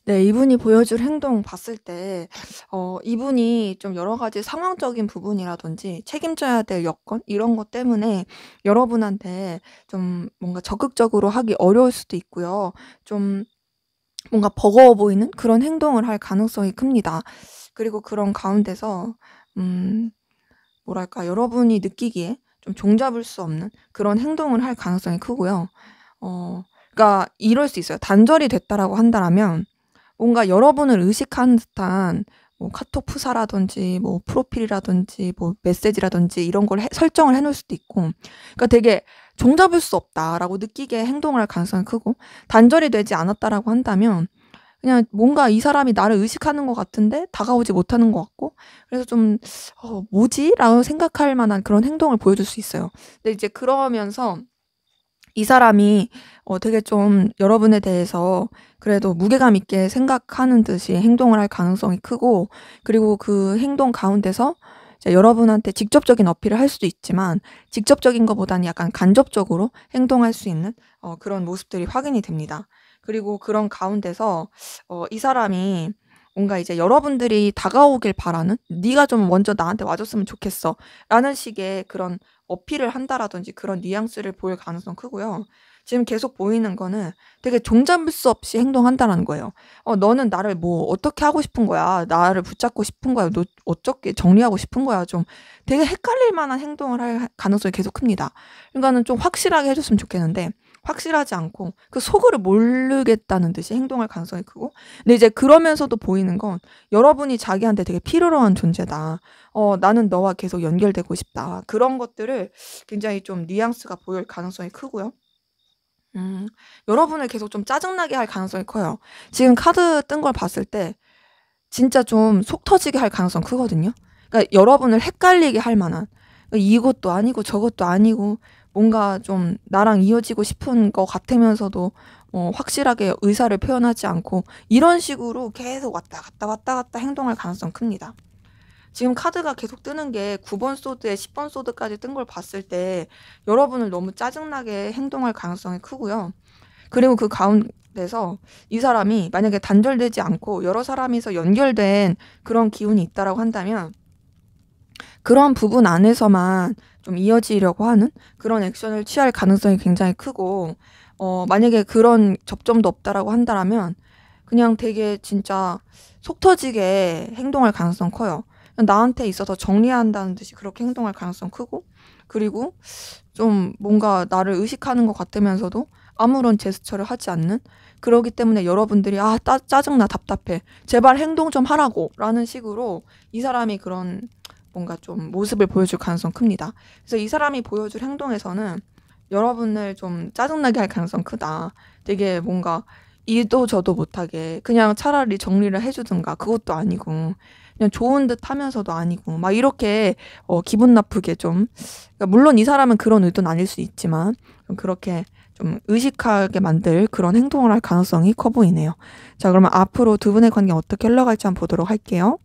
네. 이분이 보여줄 행동 봤을 때 이분이 좀 여러 가지 상황적인 부분이라든지 책임져야 될 여건 이런 것 때문에 여러분한테 좀 뭔가 적극적으로 하기 어려울 수도 있고요. 좀 뭔가 버거워 보이는 그런 행동을 할 가능성이 큽니다. 그리고 그런 가운데서 음 뭐랄까, 여러분이 느끼기에 좀 종잡을 수 없는 그런 행동을 할 가능성이 크고요. 그러니까 이럴 수 있어요. 단절이 됐다라고 한다라면 뭔가 여러분을 의식하는 듯한 뭐 카톡 프사라든지 뭐 프로필이라든지 뭐 메시지라든지 이런 걸 설정을 해 놓을 수도 있고, 그러니까 되게 '종잡을 수 없다.'라고 느끼게 행동을 할 가능성이 크고, 단절이 되지 않았다라고 한다면 그냥 뭔가 이 사람이 나를 의식하는 것 같은데 다가오지 못하는 것 같고, 그래서 좀 '뭐지?' 라고 생각할 만한 그런 행동을 보여줄 수 있어요. 근데 이제 그러면서 이 사람이 되게 좀 여러분에 대해서 그래도 무게감 있게 생각하는 듯이 행동을 할 가능성이 크고, 그리고 그 행동 가운데서 이제 여러분한테 직접적인 어필을 할 수도 있지만 직접적인 것보다는 약간 간접적으로 행동할 수 있는 그런 모습들이 확인이 됩니다. 그리고 그런 가운데서 이 사람이 뭔가 이제 여러분들이 다가오길 바라는, "네가 좀 먼저 나한테 와 줬으면 좋겠어."라는 식의 그런 어필을 한다라든지 그런 뉘앙스를 보일 가능성 크고요. 지금 계속 보이는 거는 되게 종잡을 수 없이 행동한다라는 거예요. "너는 나를 뭐 어떻게 하고 싶은 거야? 나를 붙잡고 싶은 거야? 너 어떻게 정리하고 싶은 거야?" 좀 되게 헷갈릴 만한 행동을 할 가능성이 계속 큽니다. 그러니까는 좀 확실하게 해 줬으면 좋겠는데 확실하지 않고 그 속을 모르겠다는 듯이 행동할 가능성이 크고, 근데 이제 그러면서도 보이는 건 여러분이 자기한테 되게 필요로 한 존재다. '나는 너와 계속 연결되고 싶다.' 그런 것들을 굉장히 좀 뉘앙스가 보일 가능성이 크고요. 음. 여러분을 계속 좀 짜증나게 할 가능성이 커요. 지금 카드 뜬 걸 봤을 때 진짜 좀 속 터지게 할 가능성 크거든요. 그러니까 여러분을 헷갈리게 할 만한, 그러니까 이것도 아니고 저것도 아니고 뭔가 좀 나랑 이어지고 싶은 것 같으면서도 확실하게 의사를 표현하지 않고 이런 식으로 계속 왔다 갔다 왔다 갔다 행동할 가능성 큽니다. 지금 카드가 계속 뜨는 게 9번 소드에 10번 소드까지 뜬 걸 봤을 때 여러분을 너무 짜증나게 행동할 가능성이 크고요. 그리고 그 가운데서 이 사람이 만약에 단절되지 않고 여러 사람이서 연결된 그런 기운이 있다라고 한다면 그런 부분 안에서만 좀 이어지려고 하는 그런 액션을 취할 가능성이 굉장히 크고, 만약에 그런 접점도 없다라고 한다라면 그냥 되게 진짜 속 터지게 행동할 가능성 커요. 나한테 있어서 정리한다는 듯이 그렇게 행동할 가능성 크고, 그리고 좀 뭔가 나를 의식하는 것 같으면서도 아무런 제스처를 하지 않는, 그러기 때문에 여러분들이 짜증나, 답답해, 제발 행동 좀 하라고 라는 식으로 이 사람이 그런 뭔가 좀 모습을 보여줄 가능성 큽니다. 그래서 이 사람이 보여줄 행동에서는 여러분을 좀 짜증나게 할 가능성 크다. 되게 뭔가 이도 저도 못하게 그냥 차라리 정리를 해주든가, 그것도 아니고 그냥 좋은 듯 하면서도 아니고 막 이렇게 기분 나쁘게 좀, 그러니까 물론 이 사람은 그런 의도는 아닐 수 있지만 좀 그렇게 좀 의식하게 만들 그런 행동을 할 가능성이 커 보이네요. 자, 그러면 앞으로 두 분의 관계 어떻게 흘러갈지 한번 보도록 할게요.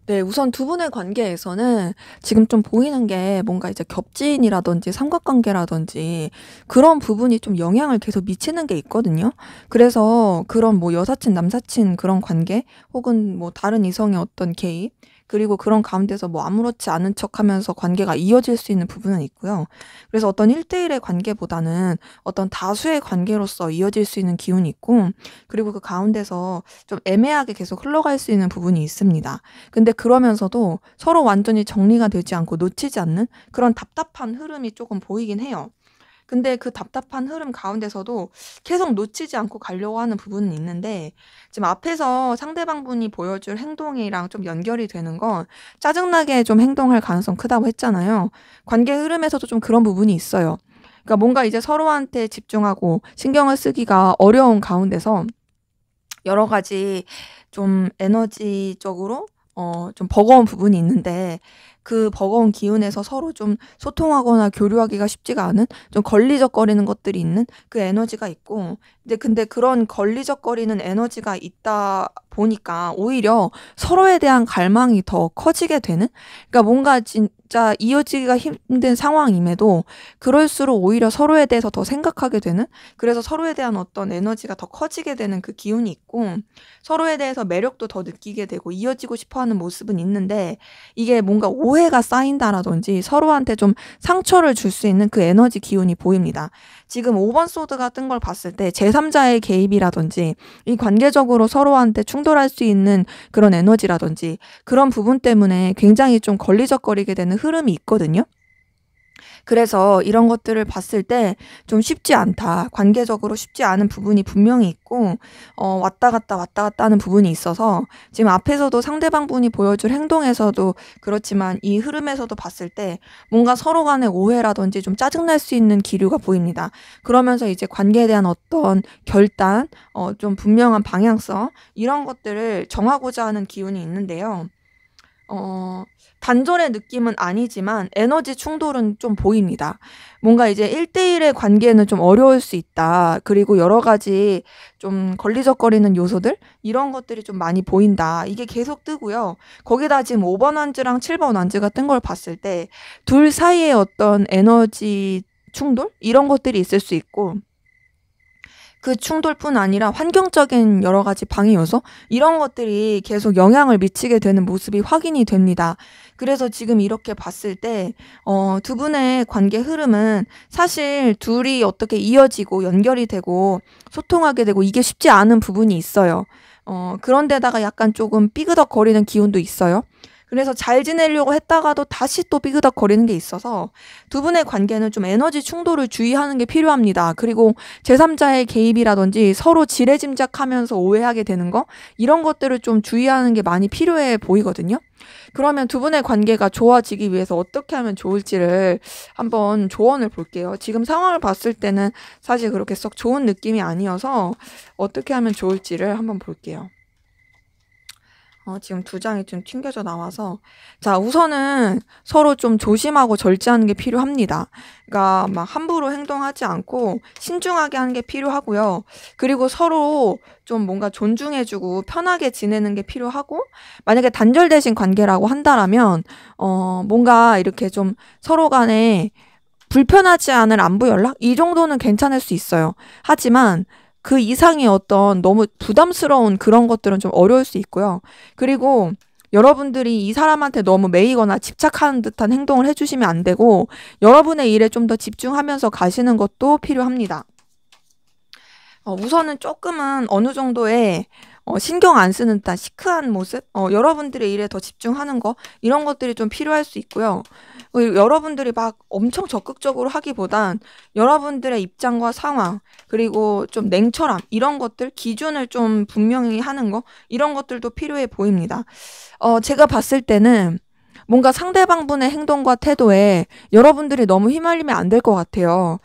네, 우선 두 분의 관계에서는 지금 좀 보이는 게 뭔가 이제 겹지인이라든지 삼각관계라든지 그런 부분이 좀 영향을 계속 미치는 게 있거든요. 그래서 그런 뭐 여사친, 남사친 그런 관계 혹은 뭐 다른 이성의 어떤 개입, 그리고 그런 가운데서 뭐 아무렇지 않은 척 하면서 관계가 이어질 수 있는 부분은 있고요. 그래서 어떤 1대1의 관계보다는 어떤 다수의 관계로서 이어질 수 있는 기운이 있고, 그리고 그 가운데서 좀 애매하게 계속 흘러갈 수 있는 부분이 있습니다. 근데 그러면서도 서로 완전히 정리가 되지 않고 놓치지 않는 그런 답답한 흐름이 조금 보이긴 해요. 근데 그 답답한 흐름 가운데서도 계속 놓치지 않고 가려고 하는 부분은 있는데, 지금 앞에서 상대방분이 보여줄 행동이랑 좀 연결이 되는 건 짜증나게 좀 행동할 가능성 크다고 했잖아요. 관계 흐름에서도 좀 그런 부분이 있어요. 그러니까 뭔가 이제 서로한테 집중하고 신경을 쓰기가 어려운 가운데서 여러 가지 좀 에너지적으로 좀 버거운 부분이 있는데, 그 버거운 기운에서 서로 좀 소통하거나 교류하기가 쉽지가 않은 좀 걸리적거리는 것들이 있는 그 에너지가 있고, 이제 근데 그런 걸리적거리는 에너지가 있다 보니까 오히려 서로에 대한 갈망이 더 커지게 되는, 그러니까 뭔가 진짜 이어지기가 힘든 상황임에도 그럴수록 오히려 서로에 대해서 더 생각하게 되는, 그래서 서로에 대한 어떤 에너지가 더 커지게 되는 그 기운이 있고, 서로에 대해서 매력도 더 느끼게 되고 이어지고 싶어하는 모습은 있는데, 이게 뭔가 오해가 쌓인다라든지 서로한테 좀 상처를 줄 수 있는 그 에너지 기운이 보입니다. 지금 5번 소드가 뜬 걸 봤을 때 제3자의 개입이라든지 이 관계적으로 서로한테 충돌할 수 있는 그런 에너지라든지 그런 부분 때문에 굉장히 좀 걸리적거리게 되는 흐름이 있거든요. 그래서 이런 것들을 봤을 때 좀 쉽지 않다, 관계적으로 쉽지 않은 부분이 분명히 있고, 왔다 갔다 왔다 갔다 하는 부분이 있어서 지금 앞에서도 상대방분이 보여줄 행동에서도 그렇지만 이 흐름에서도 봤을 때 뭔가 서로 간의 오해라든지 좀 짜증날 수 있는 기류가 보입니다. 그러면서 이제 관계에 대한 어떤 결단, 좀 분명한 방향성, 이런 것들을 정하고자 하는 기운이 있는데요. 어, 단절의 느낌은 아니지만 에너지 충돌은 좀 보입니다. 뭔가 이제 1대1의 관계는 좀 어려울 수 있다. 그리고 여러 가지 좀 걸리적거리는 요소들? 이런 것들이 좀 많이 보인다. 이게 계속 뜨고요. 거기다 지금 5번 완즈랑 7번 완즈가 뜬 걸 봤을 때 둘 사이에 어떤 에너지 충돌? 이런 것들이 있을 수 있고, 그 충돌뿐 아니라 환경적인 여러 가지 방해 요소, 이런 것들이 계속 영향을 미치게 되는 모습이 확인이 됩니다. 그래서 지금 이렇게 봤을 때 두 분의 관계 흐름은 사실 둘이 어떻게 이어지고 연결이 되고 소통하게 되고 이게 쉽지 않은 부분이 있어요. 그런데다가 약간 조금 삐그덕거리는 기운도 있어요. 그래서 잘 지내려고 했다가도 다시 또 삐그덕거리는 게 있어서 두 분의 관계는 좀 에너지 충돌을 주의하는 게 필요합니다. 그리고 제3자의 개입이라든지 서로 지레짐작하면서 오해하게 되는 거 이런 것들을 좀 주의하는 게 많이 필요해 보이거든요. 그러면 두 분의 관계가 좋아지기 위해서 어떻게 하면 좋을지를 한번 조언을 볼게요. 지금 상황을 봤을 때는 사실 그렇게 썩 좋은 느낌이 아니어서 어떻게 하면 좋을지를 한번 볼게요. 지금 두 장이 좀 튕겨져 나와서 자 우선은 서로 좀 조심하고 절제하는 게 필요합니다. 그러니까 막 함부로 행동하지 않고 신중하게 하는 게 필요하고요. 그리고 서로 좀 뭔가 존중해주고 편하게 지내는 게 필요하고 만약에 단절되신 관계라고 한다라면 뭔가 이렇게 좀 서로 간에 불편하지 않을 안부 연락? 이 정도는 괜찮을 수 있어요. 하지만 그 이상의 어떤 너무 부담스러운 그런 것들은 좀 어려울 수 있고요. 그리고 여러분들이 이 사람한테 너무 매이거나 집착하는 듯한 행동을 해주시면 안 되고 여러분의 일에 좀 더 집중하면서 가시는 것도 필요합니다. 우선은 조금은 어느 정도의 신경 안 쓰는 듯한 시크한 모습? 여러분들의 일에 더 집중하는 거? 이런 것들이 좀 필요할 수 있고요. 여러분들이 막 엄청 적극적으로 하기보단 여러분들의 입장과 상황, 그리고 좀 냉철함, 이런 것들, 기준을 좀 분명히 하는 거, 이런 것들도 필요해 보입니다. 제가 봤을 때는 뭔가 상대방분의 행동과 태도에 여러분들이 너무 휘말리면 안 될 것 같아요.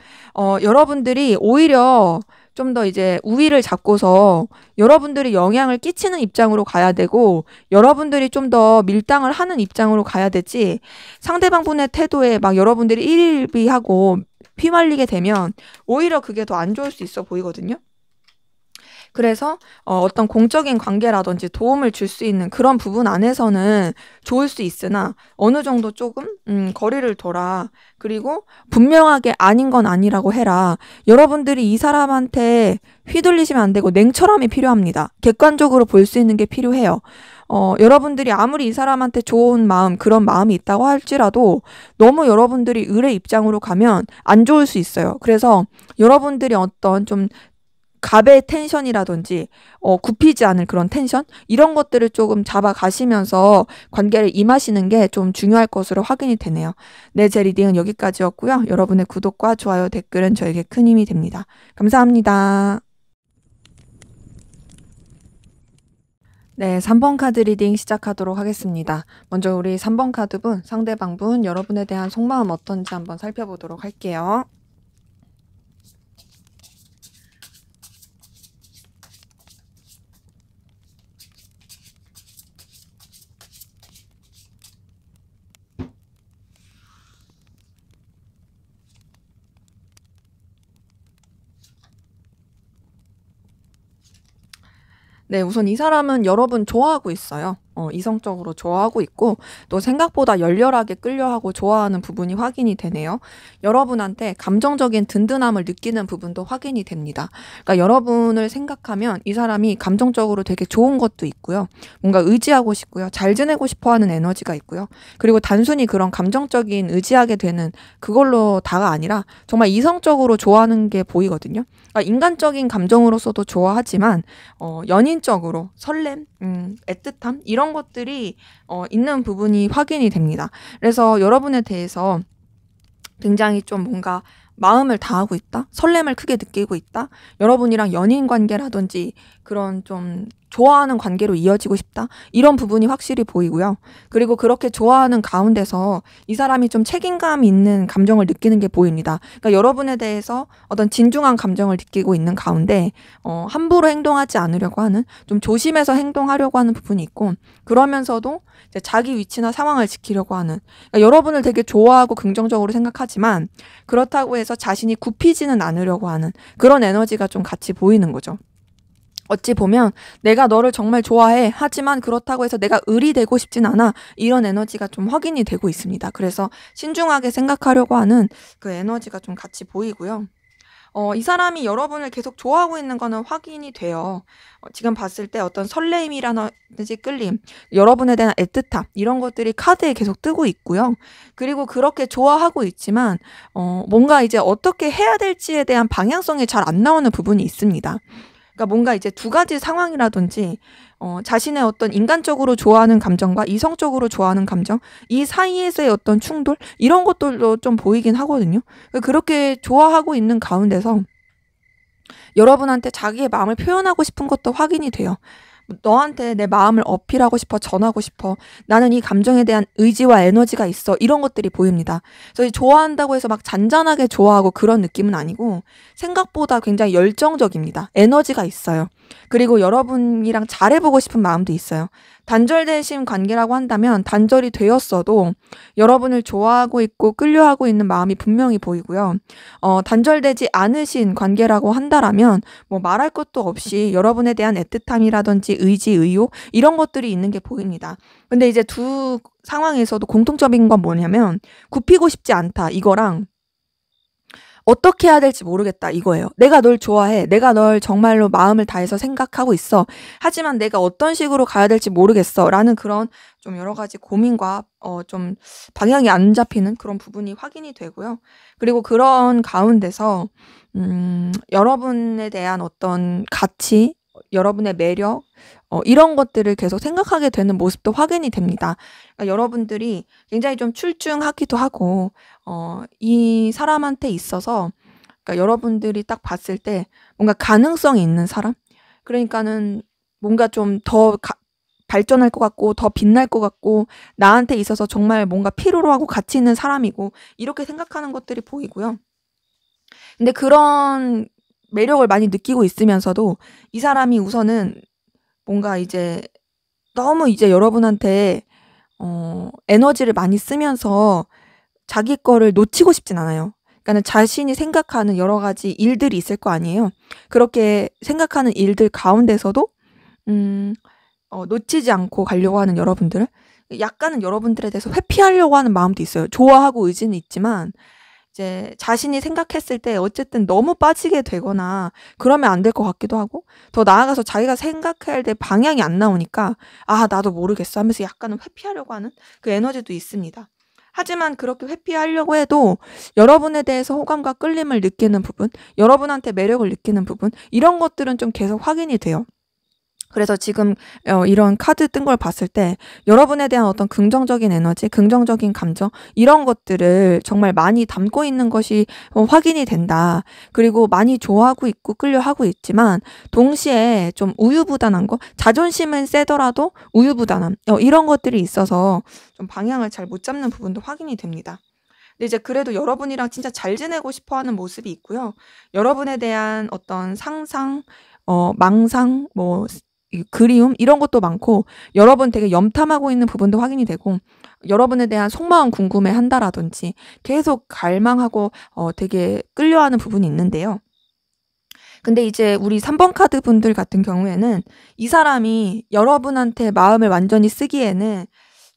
여러분들이 오히려 좀 더 이제 우위를 잡고서 여러분들이 영향을 끼치는 입장으로 가야 되고 여러분들이 좀 더 밀당을 하는 입장으로 가야 되지 상대방분의 태도에 막 여러분들이 일일비하고 휘말리게 되면 오히려 그게 더 안 좋을 수 있어 보이거든요. 그래서 어떤 공적인 관계라든지 도움을 줄 수 있는 그런 부분 안에서는 좋을 수 있으나 어느 정도 조금 거리를 둬라. 그리고 분명하게 아닌 건 아니라고 해라. 여러분들이 이 사람한테 휘둘리시면 안 되고 냉철함이 필요합니다. 객관적으로 볼 수 있는 게 필요해요. 여러분들이 아무리 이 사람한테 좋은 마음, 그런 마음이 있다고 할지라도 너무 여러분들이 을의 입장으로 가면 안 좋을 수 있어요. 그래서 여러분들이 어떤 좀 갑의 텐션이라든지 굽히지 않을 그런 텐션 이런 것들을 조금 잡아가시면서 관계를 임하시는 게 좀 중요할 것으로 확인이 되네요. 네, 제 리딩은 여기까지였고요. 여러분의 구독과 좋아요, 댓글은 저에게 큰 힘이 됩니다. 감사합니다. 네, 3번 카드 리딩 시작하도록 하겠습니다. 먼저 우리 3번 카드분, 상대방분, 여러분에 대한 속마음 어떤지 한번 살펴보도록 할게요. 네, 우선 이 사람은 여러분 좋아하고 있어요. 이성적으로 좋아하고 있고 또 생각보다 열렬하게 끌려하고 좋아하는 부분이 확인이 되네요. 여러분한테 감정적인 든든함을 느끼는 부분도 확인이 됩니다. 그러니까 여러분을 생각하면 이 사람이 감정적으로 되게 좋은 것도 있고요. 뭔가 의지하고 싶고요. 잘 지내고 싶어하는 에너지가 있고요. 그리고 단순히 그런 감정적인 의지하게 되는 그걸로 다가 아니라 정말 이성적으로 좋아하는 게 보이거든요. 그러니까 인간적인 감정으로서도 좋아하지만 연인적으로 설렘, 애틋함 이런 것들이 있는 부분이 확인이 됩니다. 그래서 여러분에 대해서 굉장히 좀 뭔가 마음을 다하고 있다? 설렘을 크게 느끼고 있다? 여러분이랑 연인 관계라든지 그런 좀 좋아하는 관계로 이어지고 싶다? 이런 부분이 확실히 보이고요. 그리고 그렇게 좋아하는 가운데서 이 사람이 좀 책임감 있는 감정을 느끼는 게 보입니다. 그러니까 여러분에 대해서 어떤 진중한 감정을 느끼고 있는 가운데 함부로 행동하지 않으려고 하는 좀 조심해서 행동하려고 하는 부분이 있고 그러면서도 이제 자기 위치나 상황을 지키려고 하는 그러니까 여러분을 되게 좋아하고 긍정적으로 생각하지만 그렇다고 해서 자신이 굽히지는 않으려고 하는 그런 에너지가 좀 같이 보이는 거죠. 어찌 보면 내가 너를 정말 좋아해. 하지만 그렇다고 해서 내가 을이 되고 싶진 않아. 이런 에너지가 좀 확인이 되고 있습니다. 그래서 신중하게 생각하려고 하는 그 에너지가 좀 같이 보이고요. 이 사람이 여러분을 계속 좋아하고 있는 거는 확인이 돼요. 지금 봤을 때 어떤 설렘이라든지 끌림, 여러분에 대한 애틋함 이런 것들이 카드에 계속 뜨고 있고요. 그리고 그렇게 좋아하고 있지만 뭔가 이제 어떻게 해야 될지에 대한 방향성이 잘 안 나오는 부분이 있습니다. 그러니까 뭔가 이제 두 가지 상황이라든지 자신의 어떤 인간적으로 좋아하는 감정과 이성적으로 좋아하는 감정, 이 사이에서의 어떤 충돌, 이런 것들도 좀 보이긴 하거든요. 그렇게 좋아하고 있는 가운데서 여러분한테 자기의 마음을 표현하고 싶은 것도 확인이 돼요. 너한테 내 마음을 어필하고 싶어, 전하고 싶어. 나는 이 감정에 대한 의지와 에너지가 있어. 이런 것들이 보입니다. 그래서 좋아한다고 해서 막 잔잔하게 좋아하고 그런 느낌은 아니고 생각보다 굉장히 열정적입니다. 에너지가 있어요. 그리고 여러분이랑 잘해보고 싶은 마음도 있어요. 단절되신 관계라고 한다면 단절이 되었어도 여러분을 좋아하고 있고 끌려하고 있는 마음이 분명히 보이고요. 단절되지 않으신 관계라고 한다라면 뭐 말할 것도 없이 여러분에 대한 애틋함이라든지 의지, 의욕 이런 것들이 있는 게 보입니다. 근데 이제 두 상황에서도 공통점인 건 뭐냐면 굽히고 싶지 않다 이거랑 어떻게 해야 될지 모르겠다 이거예요. 내가 널 좋아해. 내가 널 정말로 마음을 다해서 생각하고 있어. 하지만 내가 어떤 식으로 가야 될지 모르겠어. 라는 그런 좀 여러 가지 고민과 좀 방향이 안 잡히는 그런 부분이 확인이 되고요. 그리고 그런 가운데서 여러분에 대한 어떤 가치, 여러분의 매력 이런 것들을 계속 생각하게 되는 모습도 확인이 됩니다. 그러니까 여러분들이 굉장히 좀 출중하기도 하고 이 사람한테 있어서 그러니까 여러분들이 딱 봤을 때 뭔가 가능성이 있는 사람? 그러니까는 뭔가 좀 더 발전할 것 같고 더 빛날 것 같고 나한테 있어서 정말 뭔가 필요로 하고 가치 있는 사람이고 이렇게 생각하는 것들이 보이고요. 근데 그런 매력을 많이 느끼고 있으면서도 이 사람이 우선은 뭔가 이제 너무 이제 여러분한테 에너지를 많이 쓰면서 자기 거를 놓치고 싶진 않아요. 그러니까는 자신이 생각하는 여러 가지 일들이 있을 거 아니에요. 그렇게 생각하는 일들 가운데서도 놓치지 않고 가려고 하는 여러분들, 약간은 여러분들에 대해서 회피하려고 하는 마음도 있어요. 좋아하고 의지는 있지만 이제 자신이 생각했을 때 어쨌든 너무 빠지게 되거나 그러면 안 될 것 같기도 하고 더 나아가서 자기가 생각해야 될 방향이 안 나오니까 아 나도 모르겠어 하면서 약간은 회피하려고 하는 그 에너지도 있습니다. 하지만 그렇게 회피하려고 해도 여러분에 대해서 호감과 끌림을 느끼는 부분, 여러분한테 매력을 느끼는 부분 이런 것들은 좀 계속 확인이 돼요. 그래서 지금 이런 카드 뜬 걸 봤을 때 여러분에 대한 어떤 긍정적인 에너지, 긍정적인 감정 이런 것들을 정말 많이 담고 있는 것이 확인이 된다. 그리고 많이 좋아하고 있고 끌려하고 있지만 동시에 좀 우유부단한 거, 자존심은 세더라도 우유부단함 이런 것들이 있어서 좀 방향을 잘 못 잡는 부분도 확인이 됩니다. 근데 이제 그래도 여러분이랑 진짜 잘 지내고 싶어 하는 모습이 있고요. 여러분에 대한 어떤 상상, 망상, 뭐 그리움 이런 것도 많고 여러분 되게 염탐하고 있는 부분도 확인이 되고 여러분에 대한 속마음 궁금해한다라든지 계속 갈망하고 되게 끌려하는 부분이 있는데요. 근데 이제 우리 3번 카드 분들 같은 경우에는 이 사람이 여러분한테 마음을 완전히 쓰기에는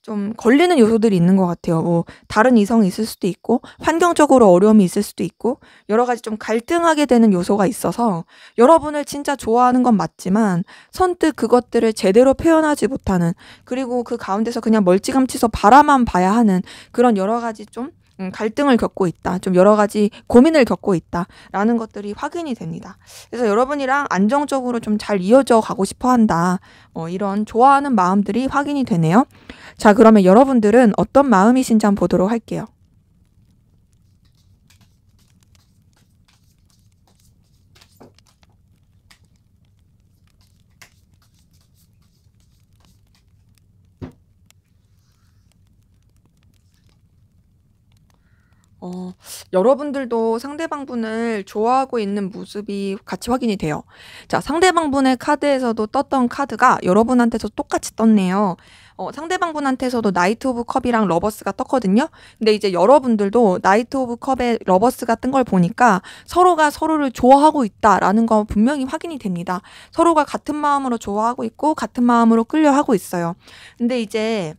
좀 걸리는 요소들이 있는 것 같아요. 뭐 다른 이성이 있을 수도 있고 환경적으로 어려움이 있을 수도 있고 여러 가지 좀 갈등하게 되는 요소가 있어서 여러분을 진짜 좋아하는 건 맞지만 선뜻 그것들을 제대로 표현하지 못하는 그리고 그 가운데서 그냥 멀찌감치서 바라만 봐야 하는 그런 여러 가지 좀 갈등을 겪고 있다. 좀 여러 가지 고민을 겪고 있다라는 것들이 확인이 됩니다. 그래서 여러분이랑 안정적으로 좀 잘 이어져 가고 싶어 한다. 이런 좋아하는 마음들이 확인이 되네요. 자, 그러면 여러분들은 어떤 마음이신지 한번 보도록 할게요. 여러분들도 상대방분을 좋아하고 있는 모습이 같이 확인이 돼요. 자, 상대방분의 카드에서도 떴던 카드가 여러분한테서 똑같이 떴네요. 상대방분한테서도 나이트 오브 컵이랑 러버스가 떴거든요. 근데 이제 여러분들도 나이트 오브 컵에 러버스가 뜬 걸 보니까 서로가 서로를 좋아하고 있다라는 거 분명히 확인이 됩니다. 서로가 같은 마음으로 좋아하고 있고 같은 마음으로 끌려하고 있어요. 근데 이제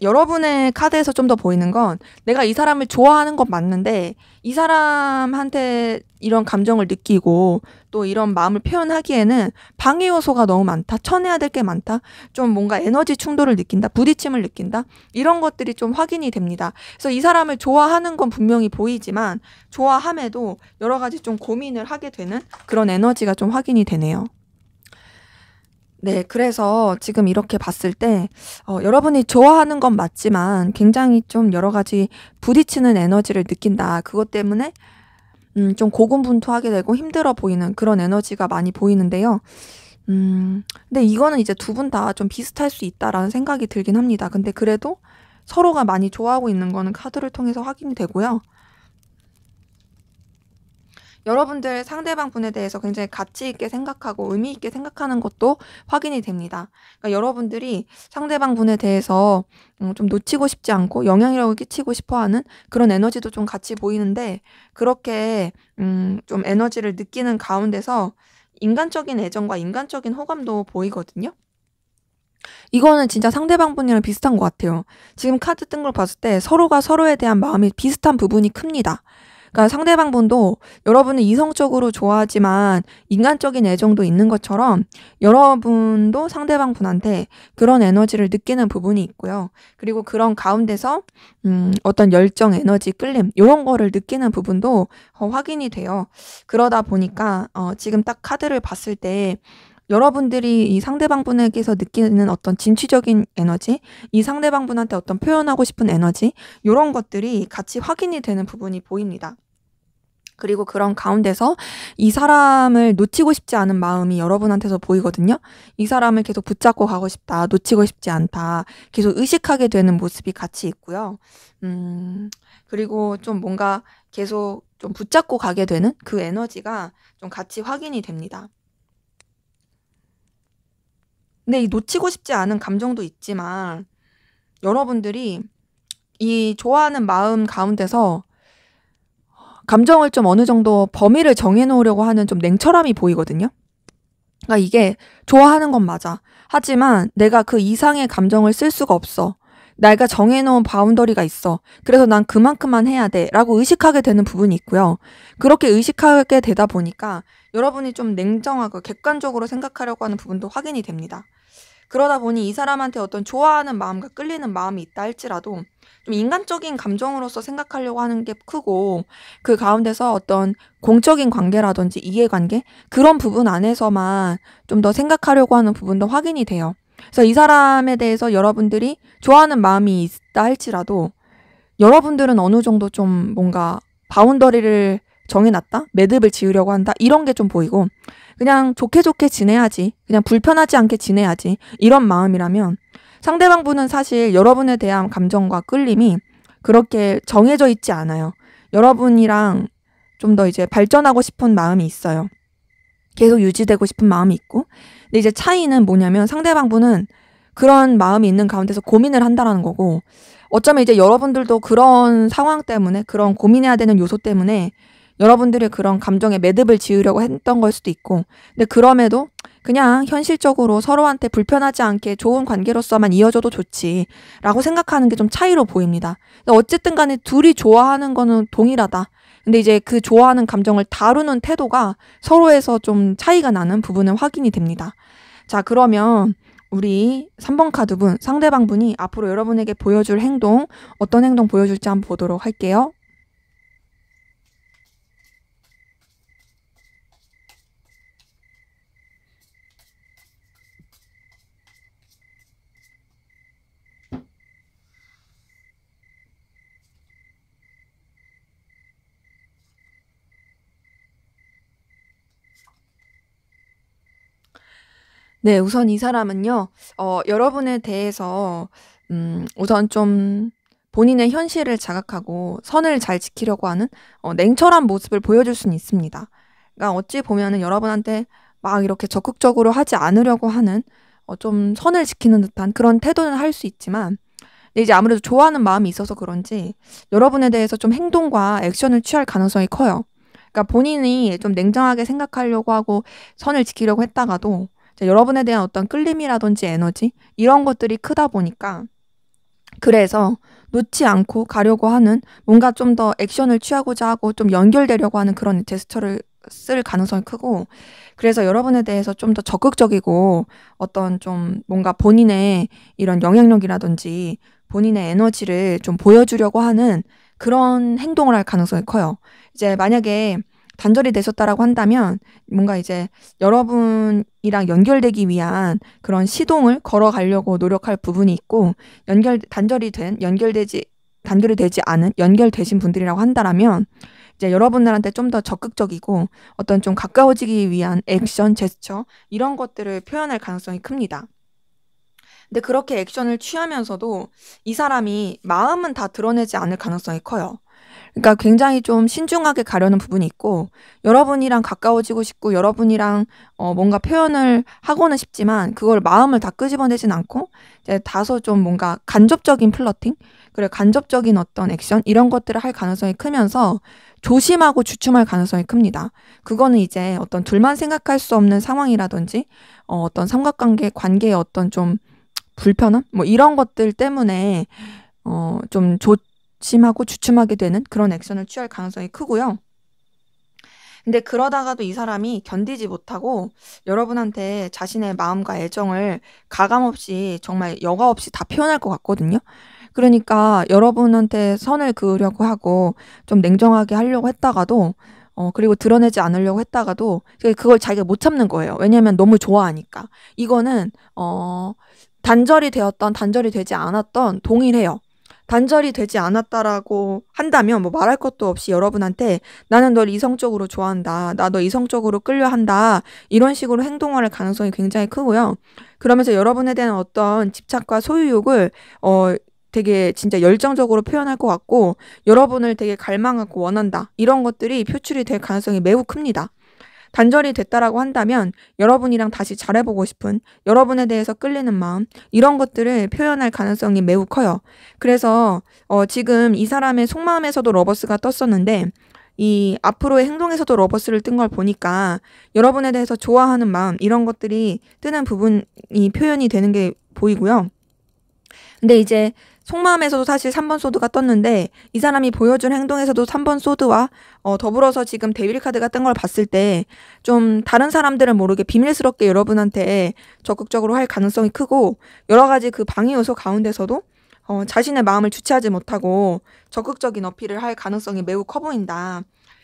여러분의 카드에서 좀 더 보이는 건 내가 이 사람을 좋아하는 건 맞는데 이 사람한테 이런 감정을 느끼고 또 이런 마음을 표현하기에는 방해 요소가 너무 많다. 쳐내야 될 게 많다. 좀 뭔가 에너지 충돌을 느낀다. 부딪힘을 느낀다. 이런 것들이 좀 확인이 됩니다. 그래서 이 사람을 좋아하는 건 분명히 보이지만 좋아함에도 여러 가지 좀 고민을 하게 되는 그런 에너지가 좀 확인이 되네요. 네. 그래서 지금 이렇게 봤을 때 여러분이 좋아하는 건 맞지만 굉장히 좀 여러 가지 부딪히는 에너지를 느낀다. 그것 때문에 좀 고군분투하게 되고 힘들어 보이는 그런 에너지가 많이 보이는데요. 근데 이거는 이제 두 분 다 좀 비슷할 수 있다라는 생각이 들긴 합니다. 근데 그래도 서로가 많이 좋아하고 있는 거는 카드를 통해서 확인이 되고요. 여러분들 상대방 분에 대해서 굉장히 가치 있게 생각하고 의미 있게 생각하는 것도 확인이 됩니다. 그러니까 여러분들이 상대방 분에 대해서 좀 놓치고 싶지 않고 영향력을 끼치고 싶어 하는 그런 에너지도 좀 같이 보이는데, 그렇게 좀 에너지를 느끼는 가운데서 인간적인 애정과 인간적인 호감도 보이거든요. 이거는 진짜 상대방 분이랑 비슷한 것 같아요. 지금 카드 뜬 걸 봤을 때 서로가 서로에 대한 마음이 비슷한 부분이 큽니다. 그러니까 상대방 분도 여러분을 이성적으로 좋아하지만 인간적인 애정도 있는 것처럼 여러분도 상대방 분한테 그런 에너지를 느끼는 부분이 있고요. 그리고 그런 가운데서 어떤 열정, 에너지, 끌림 이런 거를 느끼는 부분도 확인이 돼요. 그러다 보니까 지금 딱 카드를 봤을 때 여러분들이 이 상대방 분에게서 느끼는 어떤 진취적인 에너지, 이 상대방 분한테 어떤 표현하고 싶은 에너지, 요런 것들이 같이 확인이 되는 부분이 보입니다. 그리고 그런 가운데서 이 사람을 놓치고 싶지 않은 마음이 여러분한테서 보이거든요. 이 사람을 계속 붙잡고 가고 싶다, 놓치고 싶지 않다, 계속 의식하게 되는 모습이 같이 있고요. 그리고 좀 뭔가 계속 좀 붙잡고 가게 되는 그 에너지가 좀 같이 확인이 됩니다. 근데 이 놓치고 싶지 않은 감정도 있지만 여러분들이 이 좋아하는 마음 가운데서 감정을 좀 어느 정도 범위를 정해 놓으려고 하는 좀 냉철함이 보이거든요. 그러니까 이게 좋아하는 건 맞아. 하지만 내가 그 이상의 감정을 쓸 수가 없어. 내가 정해 놓은 바운더리가 있어. 그래서 난 그만큼만 해야 돼. 라고 의식하게 되는 부분이 있고요. 그렇게 의식하게 되다 보니까 여러분이 좀 냉정하고 객관적으로 생각하려고 하는 부분도 확인이 됩니다. 그러다 보니 이 사람한테 어떤 좋아하는 마음과 끌리는 마음이 있다 할지라도 좀 인간적인 감정으로서 생각하려고 하는 게 크고, 그 가운데서 어떤 공적인 관계라든지 이해관계 그런 부분 안에서만 좀 더 생각하려고 하는 부분도 확인이 돼요. 그래서 이 사람에 대해서 여러분들이 좋아하는 마음이 있다 할지라도 여러분들은 어느 정도 좀 뭔가 바운더리를 정해놨다? 매듭을 지으려고 한다? 이런 게 좀 보이고, 그냥 좋게 좋게 지내야지, 그냥 불편하지 않게 지내야지, 이런 마음이라면 상대방 분은 사실 여러분에 대한 감정과 끌림이 그렇게 정해져 있지 않아요. 여러분이랑 좀 더 이제 발전하고 싶은 마음이 있어요. 계속 유지되고 싶은 마음이 있고. 근데 이제 차이는 뭐냐면 상대방 분은 그런 마음이 있는 가운데서 고민을 한다라는 거고, 어쩌면 이제 여러분들도 그런 상황 때문에, 그런 고민해야 되는 요소 때문에 여러분들이 그런 감정에 매듭을 지으려고 했던 걸 수도 있고, 근데 그럼에도 그냥 현실적으로 서로한테 불편하지 않게 좋은 관계로서만 이어져도 좋지 라고 생각하는 게 좀 차이로 보입니다. 어쨌든 간에 둘이 좋아하는 거는 동일하다. 근데 이제 그 좋아하는 감정을 다루는 태도가 서로에서 좀 차이가 나는 부분은 확인이 됩니다. 자, 그러면 우리 3번 카드분, 상대방 분이 앞으로 여러분에게 보여줄 행동, 어떤 행동 보여줄지 한번 보도록 할게요. 네, 우선 이 사람은요, 여러분에 대해서, 우선 좀 본인의 현실을 자각하고 선을 잘 지키려고 하는, 냉철한 모습을 보여줄 수는 있습니다. 그러니까 어찌 보면은 여러분한테 막 이렇게 적극적으로 하지 않으려고 하는, 좀 선을 지키는 듯한 그런 태도는 할 수 있지만, 근데 이제 아무래도 좋아하는 마음이 있어서 그런지 여러분에 대해서 좀 행동과 액션을 취할 가능성이 커요. 그러니까 본인이 좀 냉정하게 생각하려고 하고 선을 지키려고 했다가도 여러분에 대한 어떤 끌림이라든지 에너지 이런 것들이 크다 보니까, 그래서 놓지 않고 가려고 하는, 뭔가 좀 더 액션을 취하고자 하고 좀 연결되려고 하는 그런 제스처를 쓸 가능성이 크고, 그래서 여러분에 대해서 좀 더 적극적이고 어떤 좀 뭔가 본인의 이런 영향력이라든지 본인의 에너지를 좀 보여주려고 하는 그런 행동을 할 가능성이 커요. 이제 만약에 단절이 되셨다라고 한다면 뭔가 이제 여러분이랑 연결되기 위한 그런 시동을 걸어가려고 노력할 부분이 있고 단결이 되지 않은 연결되신 분들이라고 한다라면 이제 여러분들한테 좀 더 적극적이고 어떤 좀 가까워지기 위한 액션, 제스처 이런 것들을 표현할 가능성이 큽니다. 근데 그렇게 액션을 취하면서도 이 사람이 마음은 다 드러내지 않을 가능성이 커요. 그러니까 굉장히 좀 신중하게 가려는 부분이 있고 여러분이랑 가까워지고 싶고 여러분이랑 뭔가 표현을 하고는 싶지만 그걸 마음을 다 끄집어내진 않고 이제 다소 좀 뭔가 간접적인 플러팅, 그리고 간접적인 어떤 액션 이런 것들을 할 가능성이 크면서 조심하고 주춤할 가능성이 큽니다. 그거는 이제 어떤 둘만 생각할 수 없는 상황이라든지 어떤 관계의 어떤 좀 불편함? 뭐 이런 것들 때문에 좀 조심하고 주춤하게 되는 그런 액션을 취할 가능성이 크고요. 근데 그러다가도 이 사람이 견디지 못하고 여러분한테 자신의 마음과 애정을 가감없이 정말 여과 없이 다 표현할 것 같거든요. 그러니까 여러분한테 선을 그으려고 하고 좀 냉정하게 하려고 했다가도 그리고 드러내지 않으려고 했다가도 그걸 자기가 못 참는 거예요. 왜냐면 너무 좋아하니까. 이거는 단절이 되었던 단절이 되지 않았던 동일해요. 단절이 되지 않았다라고 한다면 뭐 말할 것도 없이 여러분한테 나는 널 이성적으로 좋아한다. 나 너 이성적으로 끌려한다. 이런 식으로 행동을 할 가능성이 굉장히 크고요. 그러면서 여러분에 대한 어떤 집착과 소유욕을 되게 진짜 열정적으로 표현할 것 같고 여러분을 되게 갈망하고 원한다. 이런 것들이 표출이 될 가능성이 매우 큽니다. 단절이 됐다라고 한다면 여러분이랑 다시 잘해보고 싶은 여러분에 대해서 끌리는 마음 이런 것들을 표현할 가능성이 매우 커요. 그래서 지금 이 사람의 속마음에서도 러버스가 떴었는데 이 앞으로의 행동에서도 러버스를 뜬 걸 보니까 여러분에 대해서 좋아하는 마음 이런 것들이 뜨는 부분이 표현이 되는 게 보이고요. 근데 이제 속마음에서도 사실 3번 소드가 떴는데 이 사람이 보여준 행동에서도 3번 소드와 더불어서 지금 데빌 카드가 뜬 걸 봤을 때 좀 다른 사람들은 모르게 비밀스럽게 여러분한테 적극적으로 할 가능성이 크고 여러 가지 그 방해 요소 가운데서도 자신의 마음을 주체하지 못하고 적극적인 어필을 할 가능성이 매우 커 보인다.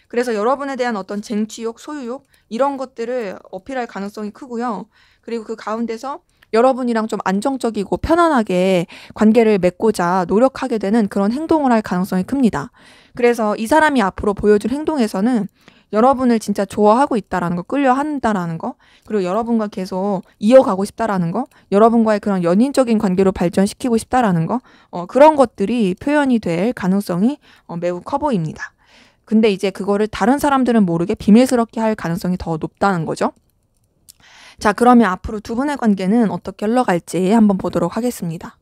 그래서 여러분에 대한 어떤 쟁취욕, 소유욕 이런 것들을 어필할 가능성이 크고요. 그리고 그 가운데서 여러분이랑 좀 안정적이고 편안하게 관계를 맺고자 노력하게 되는 그런 행동을 할 가능성이 큽니다. 그래서 이 사람이 앞으로 보여줄 행동에서는 여러분을 진짜 좋아하고 있다라는 거, 끌려한다라는 거, 그리고 여러분과 계속 이어가고 싶다라는 거, 여러분과의 그런 연인적인 관계로 발전시키고 싶다라는 거, 그런 것들이 표현이 될 가능성이 매우 커 보입니다. 근데 이제 그거를 다른 사람들은 모르게 비밀스럽게 할 가능성이 더 높다는 거죠. 자, 그러면 앞으로 두 분의 관계는 어떻게 흘러갈지 한번 보도록 하겠습니다.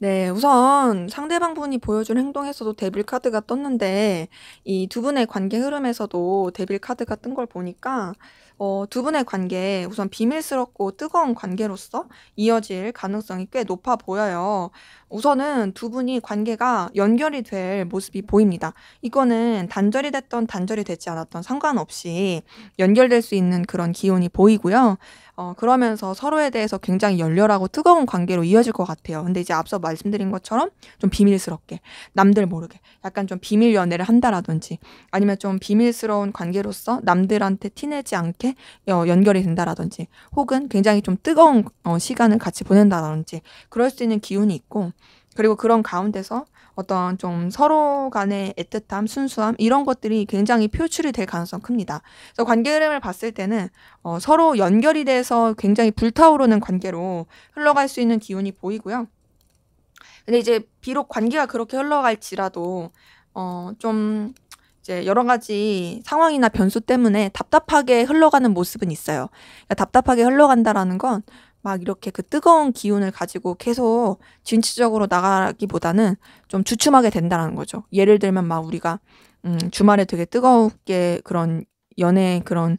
네, 우선 상대방 분이 보여준 행동에서도 데빌 카드가 떴는데 이 두 분의 관계 흐름에서도 데빌 카드가 뜬 걸 보니까 두 분의 관계 우선 비밀스럽고 뜨거운 관계로서 이어질 가능성이 꽤 높아 보여요. 우선은 두 분이 관계가 연결이 될 모습이 보입니다. 이거는 단절이 됐던 단절이 되지 않았던 상관없이 연결될 수 있는 그런 기운이 보이고요. 그러면서 서로에 대해서 굉장히 열렬하고 뜨거운 관계로 이어질 것 같아요. 근데 이제 앞서 말씀드린 것처럼 좀 비밀스럽게, 남들 모르게, 약간 좀 비밀 연애를 한다라든지, 아니면 좀 비밀스러운 관계로서 남들한테 티내지 않게 연결이 된다라든지, 혹은 굉장히 좀 뜨거운 시간을 같이 보낸다라든지, 그럴 수 있는 기운이 있고, 그리고 그런 가운데서 어떤 좀 서로 간의 애틋함, 순수함 이런 것들이 굉장히 표출이 될 가능성이 큽니다. 그래서 관계 흐름을 봤을 때는 서로 연결이 돼서 굉장히 불타오르는 관계로 흘러갈 수 있는 기운이 보이고요. 근데 이제 비록 관계가 그렇게 흘러갈지라도 좀 이제 여러 가지 상황이나 변수 때문에 답답하게 흘러가는 모습은 있어요. 그러니까 답답하게 흘러간다라는 건 막 이렇게 그 뜨거운 기운을 가지고 계속 진취적으로 나가기보다는 좀 주춤하게 된다라는 거죠. 예를 들면 막 우리가 주말에 되게 뜨겁게 그런 연애 그런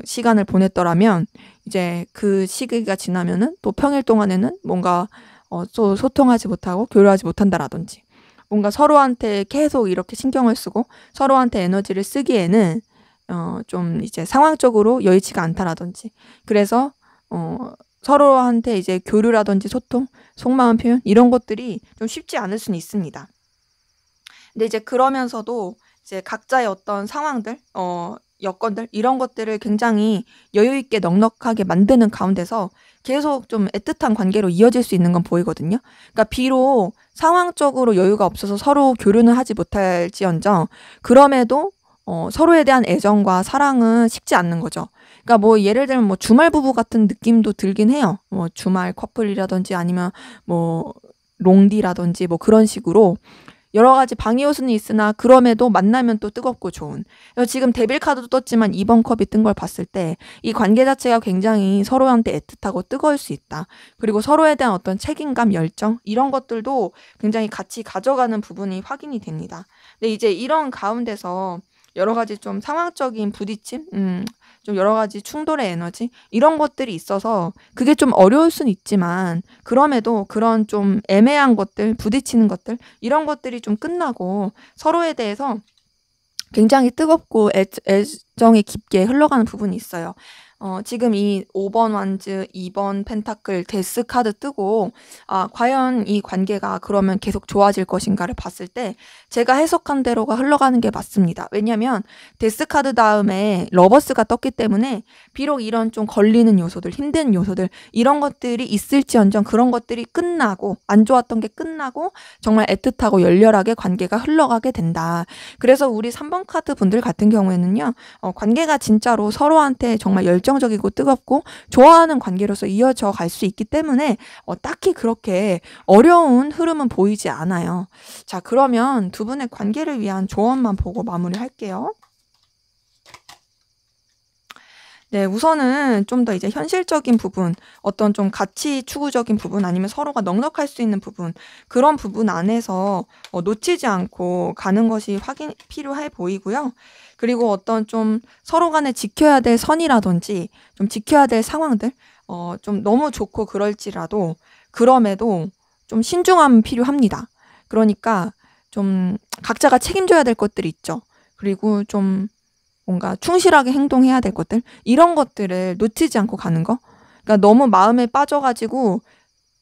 시간을 보냈더라면 이제 그 시기가 지나면은 또 평일 동안에는 뭔가 또 소통하지 못하고 교류하지 못한다라든지 뭔가 서로한테 계속 이렇게 신경을 쓰고 서로한테 에너지를 쓰기에는 좀 이제 상황적으로 여의치가 않다라든지, 그래서 서로한테 이제 교류라든지 소통, 속마음 표현 이런 것들이 좀 쉽지 않을 수는 있습니다. 근데 이제 그러면서도 이제 각자의 어떤 상황들, 여건들 이런 것들을 굉장히 여유 있게 넉넉하게 만드는 가운데서 계속 좀 애틋한 관계로 이어질 수 있는 건 보이거든요. 그러니까 비록 상황적으로 여유가 없어서 서로 교류는 하지 못할지언정 그럼에도 서로에 대한 애정과 사랑은 식지 않는 거죠. 그러니까 뭐 예를 들면 뭐 주말 부부 같은 느낌도 들긴 해요. 뭐 주말 커플이라든지 아니면 뭐 롱디라든지 뭐 그런 식으로 여러 가지 방해 요소는 있으나 그럼에도 만나면 또 뜨겁고 좋은. 그래서 지금 데빌 카드도 떴지만 2번 컵이 뜬 걸 봤을 때 이 관계 자체가 굉장히 서로한테 애틋하고 뜨거울 수 있다. 그리고 서로에 대한 어떤 책임감, 열정 이런 것들도 굉장히 같이 가져가는 부분이 확인이 됩니다. 근데 이제 이런 가운데서 여러 가지 좀 상황적인 부딪힘, 좀 여러 가지 충돌의 에너지 이런 것들이 있어서 그게 좀 어려울 수는 있지만 그럼에도 그런 좀 애매한 것들, 부딪히는 것들 이런 것들이 좀 끝나고 서로에 대해서 굉장히 뜨겁고 애정이 깊게 흘러가는 부분이 있어요. 지금 이 5번 완즈, 2번 펜타클, 데스 카드 뜨고 과연 이 관계가 그러면 계속 좋아질 것인가를 봤을 때 제가 해석한 대로가 흘러가는 게 맞습니다. 왜냐면 데스 카드 다음에 러버스가 떴기 때문에 비록 이런 좀 걸리는 요소들, 힘든 요소들 이런 것들이 있을지언정 그런 것들이 끝나고 안 좋았던 게 끝나고 정말 애틋하고 열렬하게 관계가 흘러가게 된다. 그래서 우리 3번 카드 분들 같은 경우에는요. 관계가 진짜로 서로한테 정말 열정적이고 뜨겁고 좋아하는 관계로서 이어져 갈 수 있기 때문에 딱히 그렇게 어려운 흐름은 보이지 않아요. 자, 그러면 두 분의 관계를 위한 조언만 보고 마무리할게요. 네, 우선은 좀 더 이제 현실적인 부분, 어떤 좀 가치 추구적인 부분 아니면 서로가 넉넉할 수 있는 부분, 그런 부분 안에서 놓치지 않고 가는 것이 필요해 보이고요. 그리고 어떤 좀 서로 간에 지켜야 될 선이라든지 좀 지켜야 될 상황들, 좀 너무 좋고 그럴지라도 그럼에도 좀 신중함은 필요합니다. 그러니까 좀 각자가 책임져야 될 것들이 있죠. 그리고 좀 뭔가 충실하게 행동해야 될 것들 이런 것들을 놓치지 않고 가는 거. 그러니까 너무 마음에 빠져가지고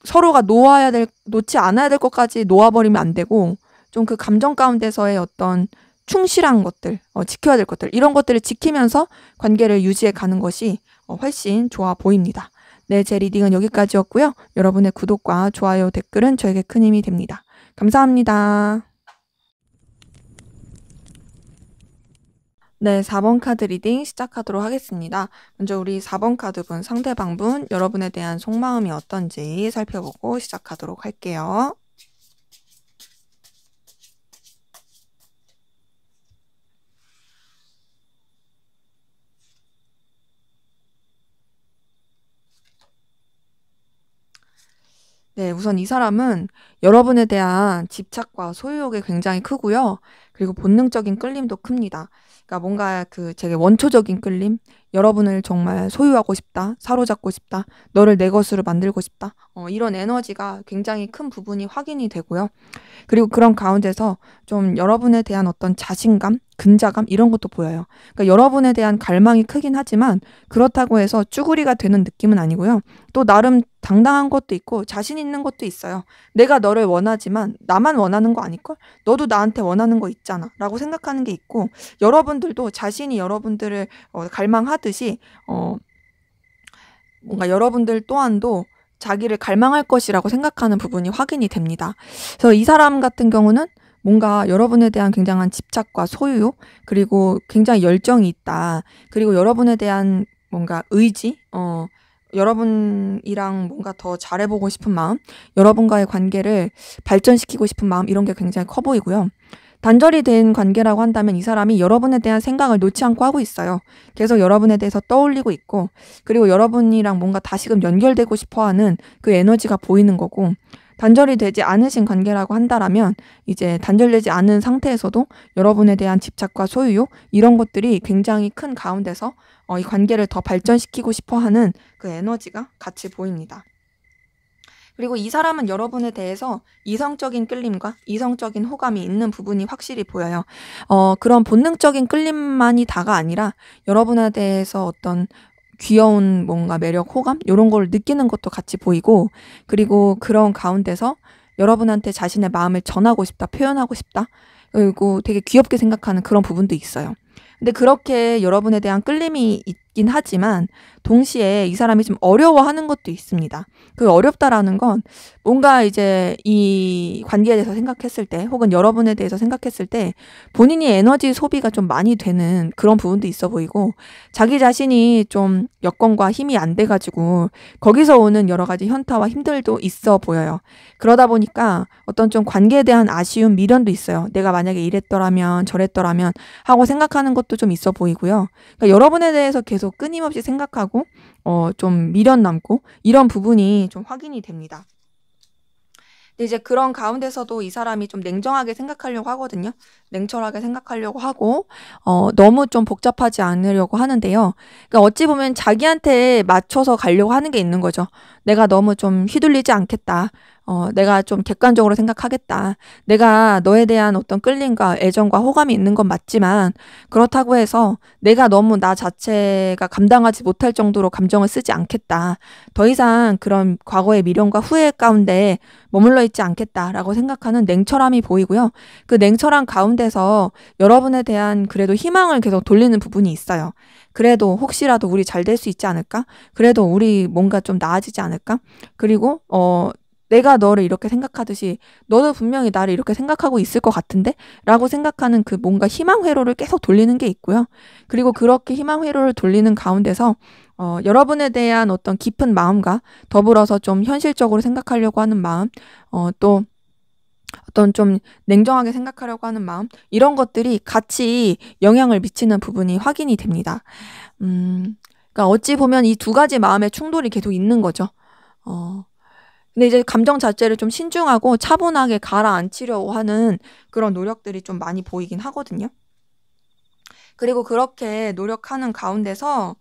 서로가 놓지 않아야 될 것까지 놓아버리면 안 되고 좀 그 감정 가운데서의 어떤 충실한 것들, 지켜야 될 것들 이런 것들을 지키면서 관계를 유지해 가는 것이 훨씬 좋아 보입니다. 네, 제 리딩은 여기까지였고요. 여러분의 구독과 좋아요, 댓글은 저에게 큰 힘이 됩니다. 감사합니다. 네, 4번 카드 리딩 시작하도록 하겠습니다. 먼저 우리 4번 카드분, 상대방분, 여러분에 대한 속마음이 어떤지 살펴보고 시작하도록 할게요. 네, 우선 이 사람은 여러분에 대한 집착과 소유욕이 굉장히 크고요. 그리고 본능적인 끌림도 큽니다. 그러니까 뭔가 그 되게 원초적인 끌림, 여러분을 정말 소유하고 싶다, 사로잡고 싶다, 너를 내 것으로 만들고 싶다. 이런 에너지가 굉장히 큰 부분이 확인이 되고요. 그리고 그런 가운데서 좀 여러분에 대한 어떤 자신감, 근자감 이런 것도 보여요. 그러니까 여러분에 대한 갈망이 크긴 하지만 그렇다고 해서 쭈구리가 되는 느낌은 아니고요. 또 나름 당당한 것도 있고 자신 있는 것도 있어요. 내가 너를 원하지만 나만 원하는 거 아닐걸? 너도 나한테 원하는 거 있잖아 라고 생각하는 게 있고 여러분들도 자신이 여러분들을 갈망하듯이 뭔가 여러분들 또한도 자기를 갈망할 것이라고 생각하는 부분이 확인이 됩니다. 그래서 이 사람 같은 경우는 뭔가 여러분에 대한 굉장한 집착과 소유욕, 그리고 굉장히 열정이 있다. 그리고 여러분에 대한 뭔가 의지, 여러분이랑 뭔가 더 잘해보고 싶은 마음, 여러분과의 관계를 발전시키고 싶은 마음, 이런 게 굉장히 커 보이고요. 단절이 된 관계라고 한다면 이 사람이 여러분에 대한 생각을 놓지 않고 하고 있어요. 계속 여러분에 대해서 떠올리고 있고, 그리고 여러분이랑 뭔가 다시금 연결되고 싶어 하는 그 에너지가 보이는 거고, 단절이 되지 않으신 관계라고 한다라면 이제 단절되지 않은 상태에서도 여러분에 대한 집착과 소유욕 이런 것들이 굉장히 큰 가운데서 이 관계를 더 발전시키고 싶어 하는 그 에너지가 같이 보입니다. 그리고 이 사람은 여러분에 대해서 이성적인 끌림과 이성적인 호감이 있는 부분이 확실히 보여요. 그런 본능적인 끌림만이 다가 아니라 여러분에 대해서 어떤 귀여운 뭔가 매력, 호감 요런 걸 느끼는 것도 같이 보이고, 그리고 그런 가운데서 여러분한테 자신의 마음을 전하고 싶다, 표현하고 싶다, 그리고 되게 귀엽게 생각하는 그런 부분도 있어요. 근데 그렇게 여러분에 대한 끌림이 있긴 하지만 동시에 이 사람이 좀 어려워하는 것도 있습니다. 그 어렵다라는 건 뭔가 이제 이 관계에 대해서 생각했을 때, 혹은 여러분에 대해서 생각했을 때 본인이 에너지 소비가 좀 많이 되는 그런 부분도 있어 보이고, 자기 자신이 좀 여건과 힘이 안 돼가지고 거기서 오는 여러 가지 현타와 힘들도 있어 보여요. 그러다 보니까 어떤 좀 관계에 대한 아쉬움, 미련도 있어요. 내가 만약에 이랬더라면 저랬더라면 하고 생각하는 것도 좀 있어 보이고요. 그러니까 여러분에 대해서 계속 끊임없이 생각하고 좀 미련 남고 이런 부분이 좀 확인이 됩니다. 근데 이제 그런 가운데서도 이 사람이 좀 냉정하게 생각하려고 하거든요. 냉철하게 생각하려고 하고 너무 좀 복잡하지 않으려고 하는데요. 그러니까 어찌 보면 자기한테 맞춰서 가려고 하는 게 있는 거죠. 내가 너무 좀 휘둘리지 않겠다. 내가 좀 객관적으로 생각하겠다. 내가 너에 대한 어떤 끌림과 애정과 호감이 있는 건 맞지만 그렇다고 해서 내가 너무 나 자체가 감당하지 못할 정도로 감정을 쓰지 않겠다. 더 이상 그런 과거의 미련과 후회 가운데 머물러 있지 않겠다라고 생각하는 냉철함이 보이고요. 그 냉철한 가운데서 여러분에 대한 그래도 희망을 계속 돌리는 부분이 있어요. 그래도 혹시라도 우리 잘 될 수 있지 않을까? 그래도 우리 뭔가 좀 나아지지 않을까? 그리고 내가 너를 이렇게 생각하듯이 너도 분명히 나를 이렇게 생각하고 있을 것 같은데? 라고 생각하는 그 뭔가 희망 회로를 계속 돌리는 게 있고요. 그리고 그렇게 희망 회로를 돌리는 가운데서 여러분에 대한 어떤 깊은 마음과 더불어서 좀 현실적으로 생각하려고 하는 마음, 또 어떤 좀 냉정하게 생각하려고 하는 마음, 이런 것들이 같이 영향을 미치는 부분이 확인이 됩니다. 그러니까 어찌 보면 이 두 가지 마음의 충돌이 계속 있는 거죠. 근데 이제 감정 자체를 좀 신중하고 차분하게 가라앉히려고 하는 그런 노력들이 좀 많이 보이긴 하거든요. 그리고 그렇게 노력하는 가운데서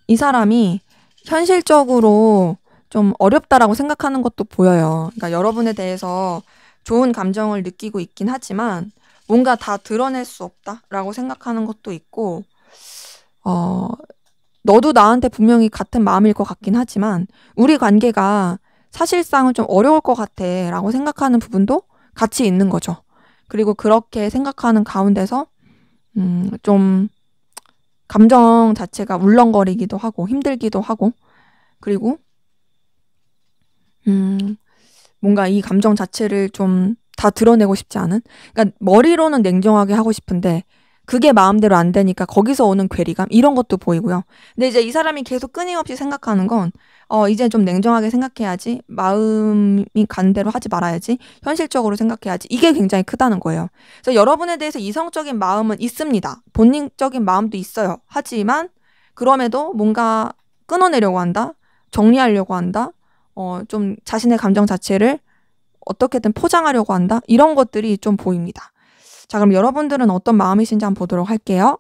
이 사람이 현실적으로 좀 어렵다라고 생각하는 것도 보여요. 그러니까 여러분에 대해서 좋은 감정을 느끼고 있긴 하지만 뭔가 다 드러낼 수 없다라고 생각하는 것도 있고, 너도 나한테 분명히 같은 마음일 것 같긴 하지만 우리 관계가 사실상은 좀 어려울 것 같아 라고 생각하는 부분도 같이 있는 거죠. 그리고 그렇게 생각하는 가운데서 좀 감정 자체가 울렁거리기도 하고 힘들기도 하고, 그리고 뭔가 이 감정 자체를 좀 다 드러내고 싶지 않은, 그러니까 머리로는 냉정하게 하고 싶은데 그게 마음대로 안 되니까 거기서 오는 괴리감, 이런 것도 보이고요. 근데 이제 이 사람이 계속 끊임없이 생각하는 건 이제 좀 냉정하게 생각해야지, 마음이 가는 대로 하지 말아야지, 현실적으로 생각해야지, 이게 굉장히 크다는 거예요. 그래서 여러분에 대해서 이성적인 마음은 있습니다. 본능적인 마음도 있어요. 하지만 그럼에도 뭔가 끊어내려고 한다, 정리하려고 한다, 좀 자신의 감정 자체를 어떻게든 포장하려고 한다, 이런 것들이 좀 보입니다. 자, 그럼 여러분들은 어떤 마음이신지 한번 보도록 할게요.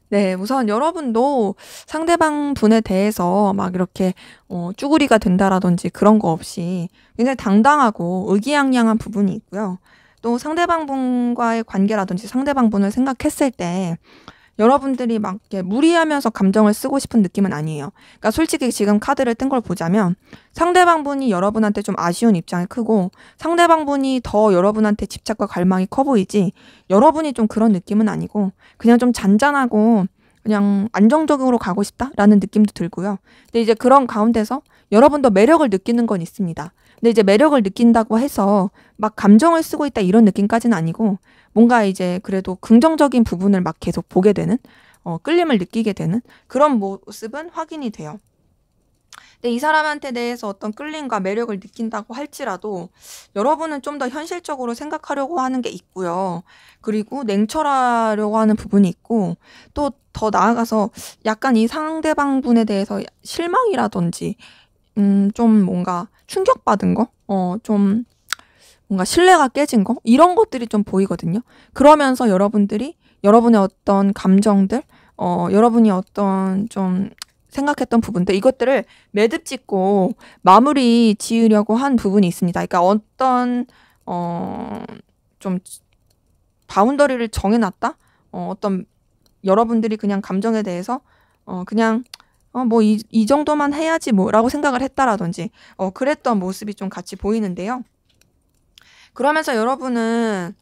네, 우선 여러분도 상대방 분에 대해서 막 이렇게 쭈구리가 된다라든지 그런 거 없이 굉장히 당당하고 의기양양한 부분이 있고요. 또 상대방 분과의 관계라든지 상대방 분을 생각했을 때 여러분들이 막 이렇게 무리하면서 감정을 쓰고 싶은 느낌은 아니에요. 그러니까 솔직히 지금 카드를 뜬 걸 보자면 상대방 분이 여러분한테 좀 아쉬운 입장이 크고 상대방 분이 더 여러분한테 집착과 갈망이 커 보이지, 여러분이 좀 그런 느낌은 아니고 그냥 좀 잔잔하고 그냥 안정적으로 가고 싶다라는 느낌도 들고요. 근데 이제 그런 가운데서 여러분도 매력을 느끼는 건 있습니다. 근데 이제 매력을 느낀다고 해서 막 감정을 쓰고 있다 이런 느낌까지는 아니고, 뭔가 이제 그래도 긍정적인 부분을 막 계속 보게 되는, 끌림을 느끼게 되는 그런 모습은 확인이 돼요. 근데 이 사람한테 대해서 어떤 끌림과 매력을 느낀다고 할지라도 여러분은 좀 더 현실적으로 생각하려고 하는 게 있고요. 그리고 냉철하려고 하는 부분이 있고 또 더 나아가서 약간 이 상대방분에 대해서 실망이라든지 좀 뭔가 충격받은 거? 좀 뭔가 신뢰가 깨진 거? 이런 것들이 좀 보이거든요. 그러면서 여러분들이 여러분의 어떤 감정들, 여러분이 어떤 좀 생각했던 부분들, 이것들을 매듭 짓고 마무리 지으려고 한 부분이 있습니다. 그러니까 좀 바운더리를 정해놨다? 어떤 여러분들이 그냥 감정에 대해서 그냥 뭐 이 정도만 해야지 뭐라고 생각을 했다라든지 그랬던 모습이 좀 같이 보이는데요. 그러면서 여러분은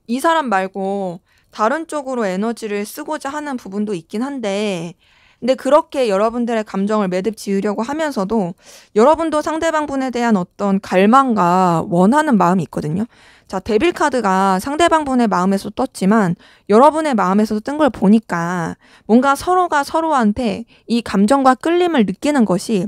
이 사람 말고 다른 쪽으로 에너지를 쓰고자 하는 부분도 있긴 한데 근데 그렇게 여러분들의 감정을 매듭 지으려고 하면서도 여러분도 상대방분에 대한 어떤 갈망과 원하는 마음이 있거든요. 자, 데빌 카드가 상대방분의 마음에서 떴지만 여러분의 마음에서도 뜬 걸 보니까 뭔가 서로가 서로한테 이 감정과 끌림을 느끼는 것이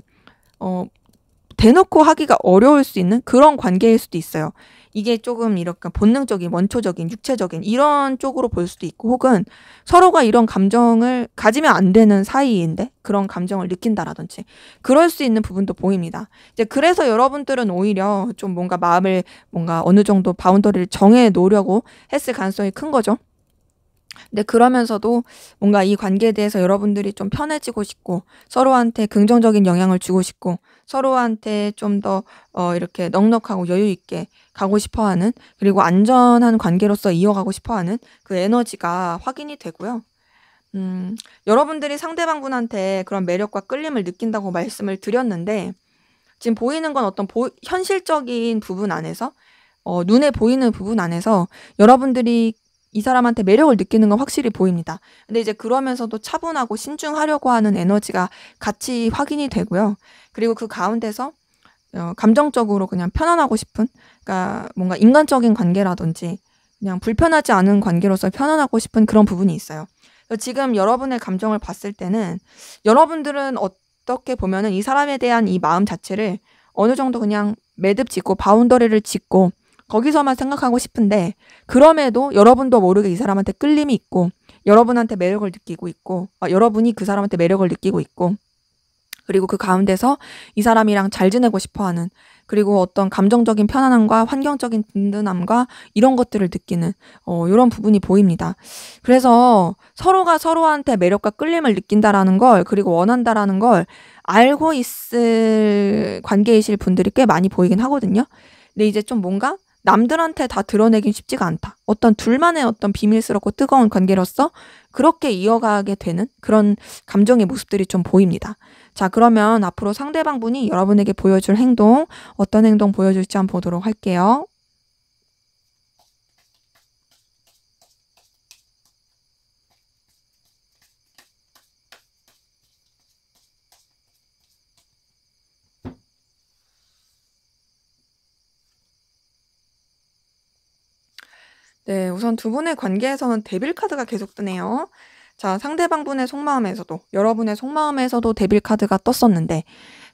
대놓고 하기가 어려울 수 있는 그런 관계일 수도 있어요. 이게 조금 이렇게 본능적인, 원초적인, 육체적인 이런 쪽으로 볼 수도 있고 혹은 서로가 이런 감정을 가지면 안 되는 사이인데 그런 감정을 느낀다라든지 그럴 수 있는 부분도 보입니다. 이제 그래서 여러분들은 오히려 좀 뭔가 마음을 뭔가 어느 정도 바운더리를 정해 놓으려고 했을 가능성이 큰 거죠. 근데 그러면서도 뭔가 이 관계에 대해서 여러분들이 좀 편해지고 싶고 서로한테 긍정적인 영향을 주고 싶고 서로한테 좀 더 이렇게 넉넉하고 여유 있게 가고 싶어 하는 그리고 안전한 관계로서 이어가고 싶어 하는 그 에너지가 확인이 되고요. 여러분들이 상대방분한테 그런 매력과 끌림을 느낀다고 말씀을 드렸는데 지금 보이는 건 어떤 현실적인 부분 안에서 눈에 보이는 부분 안에서 여러분들이 이 사람한테 매력을 느끼는 건 확실히 보입니다. 근데 이제 그러면서도 차분하고 신중하려고 하는 에너지가 같이 확인이 되고요. 그리고 그 가운데서 감정적으로 그냥 편안하고 싶은, 그러니까 뭔가 인간적인 관계라든지 그냥 불편하지 않은 관계로서 편안하고 싶은 그런 부분이 있어요. 지금 여러분의 감정을 봤을 때는 여러분들은 어떻게 보면은 이 사람에 대한 이 마음 자체를 어느 정도 그냥 매듭 짓고 바운더리를 짓고 거기서만 생각하고 싶은데 그럼에도 여러분도 모르게 이 사람한테 끌림이 있고 여러분한테 매력을 느끼고 있고 여러분이 그 사람한테 매력을 느끼고 있고 그리고 그 가운데서 이 사람이랑 잘 지내고 싶어하는 그리고 어떤 감정적인 편안함과 환경적인 든든함과 이런 것들을 느끼는 이런 부분이 보입니다. 그래서 서로가 서로한테 매력과 끌림을 느낀다라는 걸 그리고 원한다라는 걸 알고 있을 관계이실 분들이 꽤 많이 보이긴 하거든요. 근데 이제 좀 뭔가 남들한테 다 드러내긴 쉽지가 않다. 어떤 둘만의 어떤 비밀스럽고 뜨거운 관계로서 그렇게 이어가게 되는 그런 감정의 모습들이 좀 보입니다. 자, 그러면 앞으로 상대방분이 여러분에게 보여줄 행동, 어떤 행동 보여줄지 한번 보도록 할게요. 네, 우선 두 분의 관계에서는 데빌 카드가 계속 뜨네요. 자, 상대방분의 속마음에서도, 여러분의 속마음에서도 데빌 카드가 떴었는데,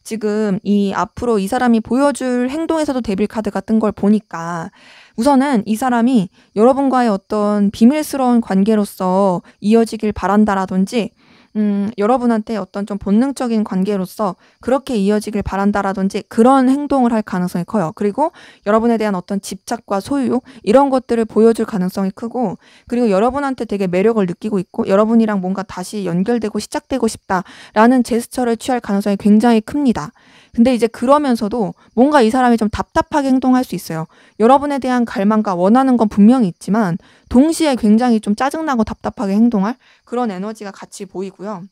지금 이 앞으로 이 사람이 보여줄 행동에서도 데빌 카드가 뜬 걸 보니까, 우선은 이 사람이 여러분과의 어떤 비밀스러운 관계로서 이어지길 바란다라든지, 여러분한테 어떤 좀 본능적인 관계로서 그렇게 이어지길 바란다라든지 그런 행동을 할 가능성이 커요. 그리고 여러분에 대한 어떤 집착과 소유 이런 것들을 보여줄 가능성이 크고 그리고 여러분한테 되게 매력을 느끼고 있고 여러분이랑 뭔가 다시 연결되고 시작되고 싶다라는 제스처를 취할 가능성이 굉장히 큽니다. 근데 이제 그러면서도 뭔가 이 사람이 좀 답답하게 행동할 수 있어요. 여러분에 대한 갈망과 원하는 건 분명히 있지만 동시에 굉장히 좀 짜증나고 답답하게 행동할 그런 에너지가 같이 보이고요.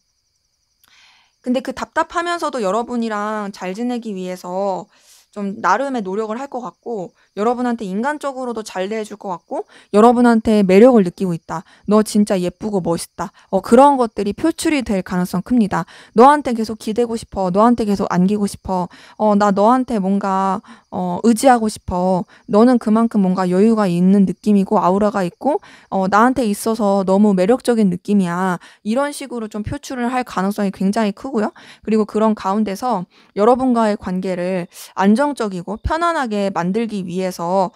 근데 그 답답하면서도 여러분이랑 잘 지내기 위해서 좀 나름의 노력을 할 것 같고 여러분한테 인간적으로도 잘 대해줄 것 같고 여러분한테 매력을 느끼고 있다. 너 진짜 예쁘고 멋있다. 그런 것들이 표출이 될 가능성 큽니다. 너한테 계속 기대고 싶어. 너한테 계속 안기고 싶어. 나 너한테 뭔가 의지하고 싶어. 너는 그만큼 뭔가 여유가 있는 느낌이고 아우라가 있고 나한테 있어서 너무 매력적인 느낌이야. 이런 식으로 좀 표출을 할 가능성이 굉장히 크고요. 그리고 그런 가운데서 여러분과의 관계를 안정적이고 편안하게 만들기 위해서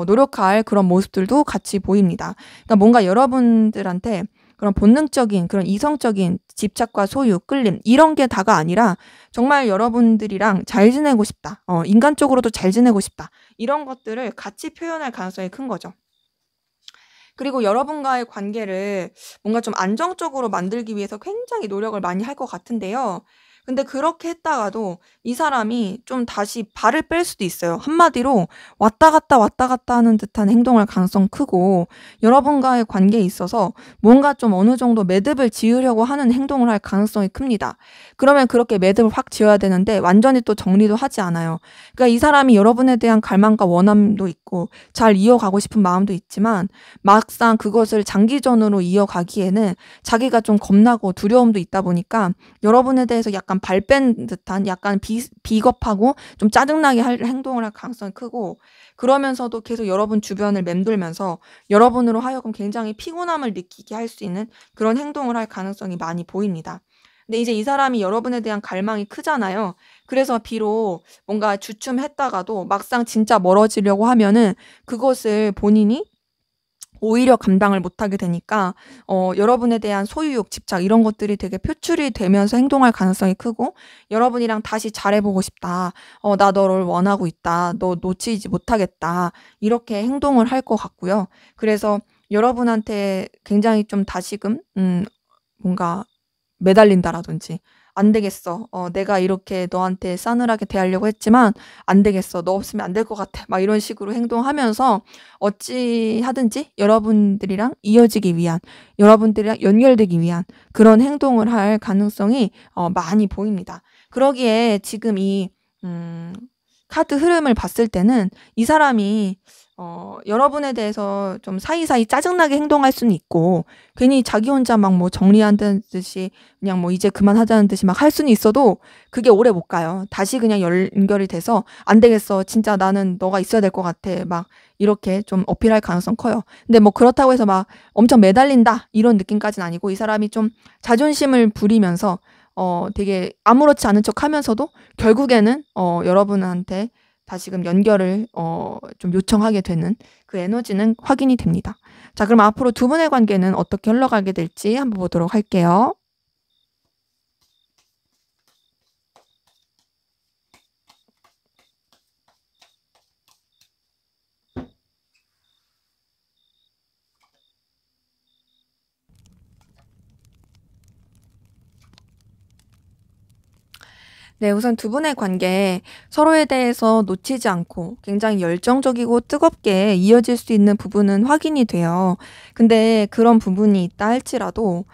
노력할 그런 모습들도 같이 보입니다. 그러니까 뭔가 여러분들한테 그런 본능적인 그런 이성적인 집착과 소유, 끌림 이런 게 다가 아니라 정말 여러분들이랑 잘 지내고 싶다. 인간적으로도 잘 지내고 싶다. 이런 것들을 같이 표현할 가능성이 큰 거죠. 그리고 여러분과의 관계를 뭔가 좀 안정적으로 만들기 위해서 굉장히 노력을 많이 할 것 같은데요. 근데 그렇게 했다가도 이 사람이 좀 다시 발을 뺄 수도 있어요. 한마디로 왔다 갔다 하는 듯한 행동을 할 가능성 크고 여러분과의 관계에 있어서 뭔가 좀 어느 정도 매듭을 지으려고 하는 행동을 할 가능성이 큽니다. 그러면 그렇게 매듭을 확 지어야 되는데 완전히 또 정리도 하지 않아요. 그러니까 이 사람이 여러분에 대한 갈망과 원함도 있고 잘 이어가고 싶은 마음도 있지만 막상 그것을 장기전으로 이어가기에는 자기가 좀 겁나고 두려움도 있다 보니까 여러분에 대해서 약간 발뺀 듯한 약간 비겁하고 좀 짜증나게 할 행동을 할 가능성이 크고 그러면서도 계속 여러분 주변을 맴돌면서 여러분으로 하여금 굉장히 피곤함을 느끼게 할 수 있는 그런 행동을 할 가능성이 많이 보입니다. 근데 이제 이 사람이 여러분에 대한 갈망이 크잖아요. 그래서 비록 뭔가 주춤했다가도 막상 진짜 멀어지려고 하면은 그것을 본인이 오히려 감당을 못하게 되니까 여러분에 대한 소유욕, 집착 이런 것들이 되게 표출이 되면서 행동할 가능성이 크고 여러분이랑 다시 잘해보고 싶다. 나 너를 원하고 있다. 너 놓치지 못하겠다. 이렇게 행동을 할 것 같고요. 그래서 여러분한테 굉장히 좀 다시금 뭔가 매달린다라든지 안 되겠어. 내가 이렇게 너한테 싸늘하게 대하려고 했지만 안 되겠어. 너 없으면 안 될 것 같아. 막 이런 식으로 행동하면서 어찌하든지 여러분들이랑 이어지기 위한, 여러분들이랑 연결되기 위한 그런 행동을 할 가능성이 많이 보입니다. 그러기에 지금 이 카드 흐름을 봤을 때는 이 사람이 여러분에 대해서 좀 사이사이 짜증나게 행동할 수는 있고 괜히 자기 혼자 막 뭐 정리한다는 듯이 그냥 뭐 이제 그만하자는 듯이 막 할 수는 있어도 그게 오래 못 가요. 다시 그냥 연결이 돼서 안 되겠어. 진짜 나는 너가 있어야 될 것 같아. 막 이렇게 좀 어필할 가능성 커요. 근데 뭐 그렇다고 해서 막 엄청 매달린다 이런 느낌까지는 아니고 이 사람이 좀 자존심을 부리면서 되게 아무렇지 않은 척 하면서도 결국에는 여러분한테 다시금 연결을 좀 요청하게 되는 그 에너지는 확인이 됩니다. 자, 그럼 앞으로 두 분의 관계는 어떻게 흘러가게 될지 한번 보도록 할게요. 네, 우선 두 분의 관계 서로에 대해서 놓치지 않고 굉장히 열정적이고 뜨겁게 이어질 수 있는 부분은 확인이 돼요. 근데 그런 부분이 있다 할지라도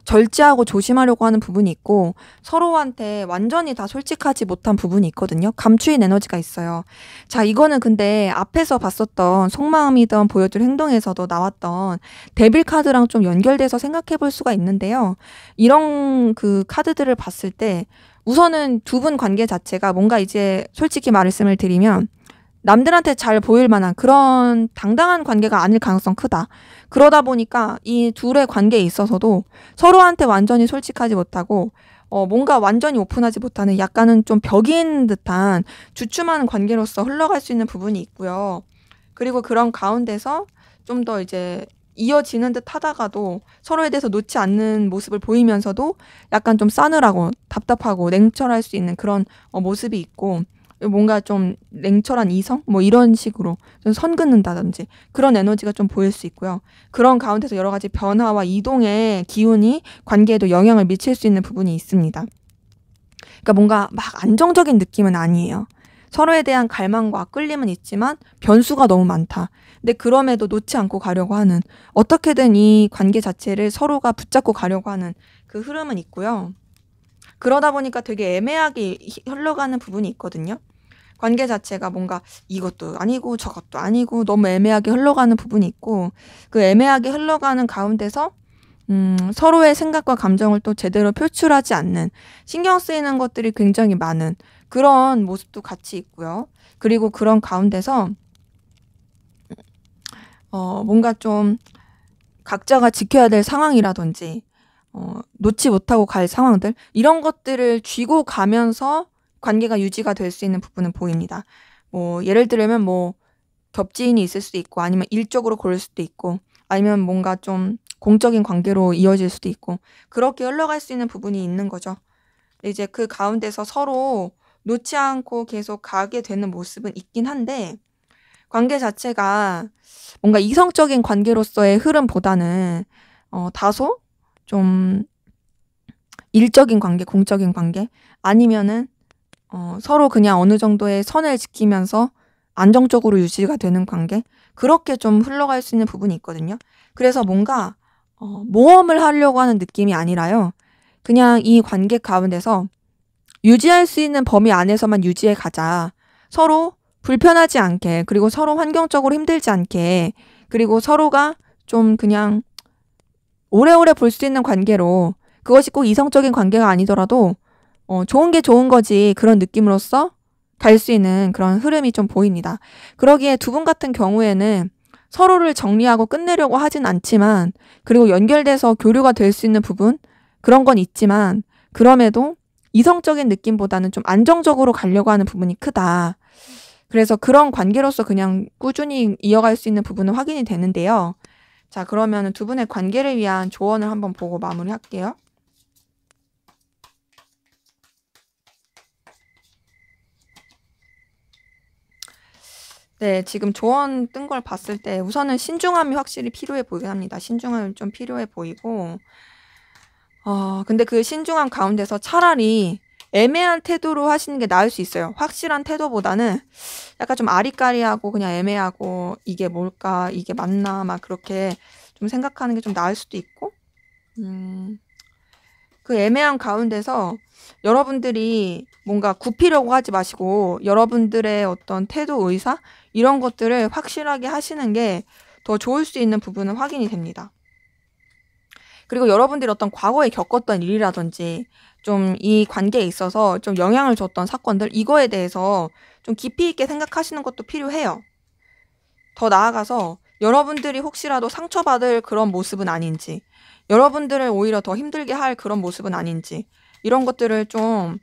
절제하고 조심하려고 하는 부분이 있고 서로한테 완전히 다 솔직하지 못한 부분이 있거든요. 감추인 에너지가 있어요. 자, 이거는 근데 앞에서 봤었던 속마음이든 보여줄 행동에서도 나왔던 데빌 카드랑 좀 연결돼서 생각해 볼 수가 있는데요. 이런 그 카드들을 봤을 때 우선은 두 분 관계 자체가 뭔가 이제 솔직히 말씀을 드리면 남들한테 잘 보일 만한 그런 당당한 관계가 아닐 가능성 크다. 그러다 보니까 이 둘의 관계에 있어서도 서로한테 완전히 솔직하지 못하고 뭔가 완전히 오픈하지 못하는 약간은 좀 벽인 듯한 주춤하는 관계로서 흘러갈 수 있는 부분이 있고요. 그리고 그런 가운데서 좀 더 이제 이어지는 듯 하다가도 서로에 대해서 놓지 않는 모습을 보이면서도 약간 좀 싸늘하고 답답하고 냉철할 수 있는 그런 모습이 있고 뭔가 좀 냉철한 이성? 뭐 이런 식으로 좀 선 긋는다든지 그런 에너지가 좀 보일 수 있고요. 그런 가운데서 여러 가지 변화와 이동의 기운이 관계에도 영향을 미칠 수 있는 부분이 있습니다. 그러니까 뭔가 막 안정적인 느낌은 아니에요. 서로에 대한 갈망과 끌림은 있지만 변수가 너무 많다. 근데 그럼에도 놓지 않고 가려고 하는 어떻게든 이 관계 자체를 서로가 붙잡고 가려고 하는 그 흐름은 있고요. 그러다 보니까 되게 애매하게 흘러가는 부분이 있거든요. 관계 자체가 뭔가 이것도 아니고 저것도 아니고 너무 애매하게 흘러가는 부분이 있고, 그 애매하게 흘러가는 가운데서 서로의 생각과 감정을 또 제대로 표출하지 않는, 신경 쓰이는 것들이 굉장히 많은 그런 모습도 같이 있고요. 그리고 그런 가운데서 뭔가 좀 각자가 지켜야 될 상황이라든지 놓지 못하고 갈 상황들, 이런 것들을 쥐고 가면서 관계가 유지가 될 수 있는 부분은 보입니다. 뭐 예를 들면 뭐 겹지인이 있을 수도 있고, 아니면 일적으로 고를 수도 있고, 아니면 뭔가 좀 공적인 관계로 이어질 수도 있고, 그렇게 흘러갈 수 있는 부분이 있는 거죠. 이제 그 가운데서 서로 놓지 않고 계속 가게 되는 모습은 있긴 한데, 관계 자체가 뭔가 이성적인 관계로서의 흐름보다는 다소 좀 일적인 관계, 공적인 관계, 아니면은 서로 그냥 어느 정도의 선을 지키면서 안정적으로 유지가 되는 관계, 그렇게 좀 흘러갈 수 있는 부분이 있거든요. 그래서 뭔가 모험을 하려고 하는 느낌이 아니라요, 그냥 이 관계 가운데서 유지할 수 있는 범위 안에서만 유지해 가자. 서로 불편하지 않게, 그리고 서로 환경적으로 힘들지 않게, 그리고 서로가 좀 그냥 오래오래 볼 수 있는 관계로, 그것이 꼭 이성적인 관계가 아니더라도 좋은 게 좋은 거지, 그런 느낌으로써 갈 수 있는 그런 흐름이 좀 보입니다. 그러기에 두 분 같은 경우에는 서로를 정리하고 끝내려고 하진 않지만, 그리고 연결돼서 교류가 될 수 있는 부분, 그런 건 있지만, 그럼에도 이성적인 느낌보다는 좀 안정적으로 가려고 하는 부분이 크다. 그래서 그런 관계로서 그냥 꾸준히 이어갈 수 있는 부분은 확인이 되는데요. 자, 그러면 두 분의 관계를 위한 조언을 한번 보고 마무리할게요. 네, 지금 조언 뜬 걸 봤을 때 우선은 신중함이 확실히 필요해 보이긴 합니다. 신중함이 좀 필요해 보이고, 근데 그 신중함 가운데서 차라리 애매한 태도로 하시는 게 나을 수 있어요. 확실한 태도보다는 약간 좀 아리까리하고 그냥 애매하고, 이게 뭘까, 이게 맞나, 막 그렇게 좀 생각하는 게 좀 나을 수도 있고, 그 애매한 가운데서 여러분들이 뭔가 굽히려고 하지 마시고, 여러분들의 어떤 태도, 의사, 이런 것들을 확실하게 하시는 게 더 좋을 수 있는 부분은 확인이 됩니다. 그리고 여러분들이 어떤 과거에 겪었던 일이라든지, 좀 이 관계에 있어서 좀 영향을 줬던 사건들, 이거에 대해서 좀 깊이 있게 생각하시는 것도 필요해요. 더 나아가서 여러분들이 혹시라도 상처받을 그런 모습은 아닌지, 여러분들을 오히려 더 힘들게 할 그런 모습은 아닌지, 이런 것들을 좀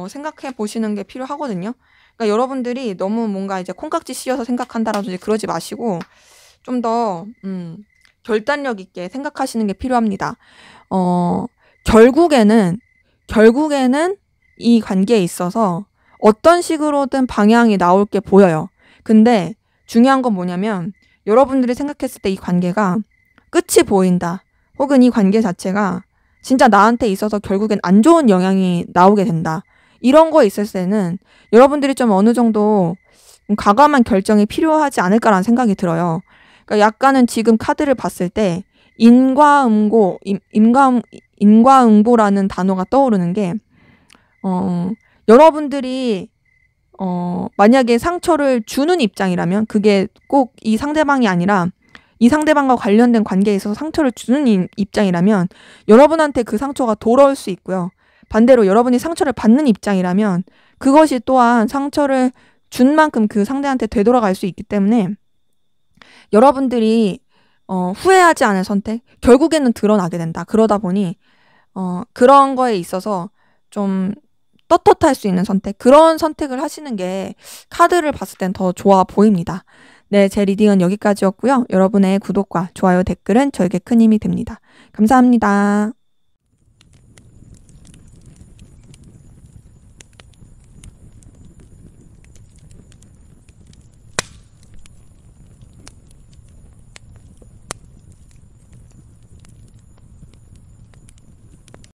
생각해 보시는 게 필요하거든요. 그러니까 여러분들이 너무 뭔가 이제 콩깍지 씌워서 생각한다라든지 그러지 마시고, 좀 더 결단력 있게 생각하시는 게 필요합니다. 결국에는 이 관계에 있어서 어떤 식으로든 방향이 나올 게 보여요. 근데 중요한 건 뭐냐면, 여러분들이 생각했을 때 이 관계가 끝이 보인다, 혹은 이 관계 자체가 진짜 나한테 있어서 결국엔 안 좋은 영향이 나오게 된다, 이런 거 있을 때는 여러분들이 좀 어느 정도 과감한 결정이 필요하지 않을까라는 생각이 들어요. 그러니까 약간은 지금 카드를 봤을 때 인과응보라는 단어가 떠오르는 게, 여러분들이 만약에 상처를 주는 입장이라면, 그게 꼭 이 상대방이 아니라 이 상대방과 관련된 관계에 있어서 상처를 주는 입장이라면 여러분한테 그 상처가 돌아올 수 있고요. 반대로 여러분이 상처를 받는 입장이라면 그것이 또한 상처를 준 만큼 그 상대한테 되돌아갈 수 있기 때문에, 여러분들이 후회하지 않을 선택, 결국에는 드러나게 된다. 그러다 보니 그런 거에 있어서 좀 떳떳할 수 있는 선택, 그런 선택을 하시는 게 카드를 봤을 땐 더 좋아 보입니다. 네, 제 리딩은 여기까지였고요. 여러분의 구독과 좋아요, 댓글은 저에게 큰 힘이 됩니다. 감사합니다.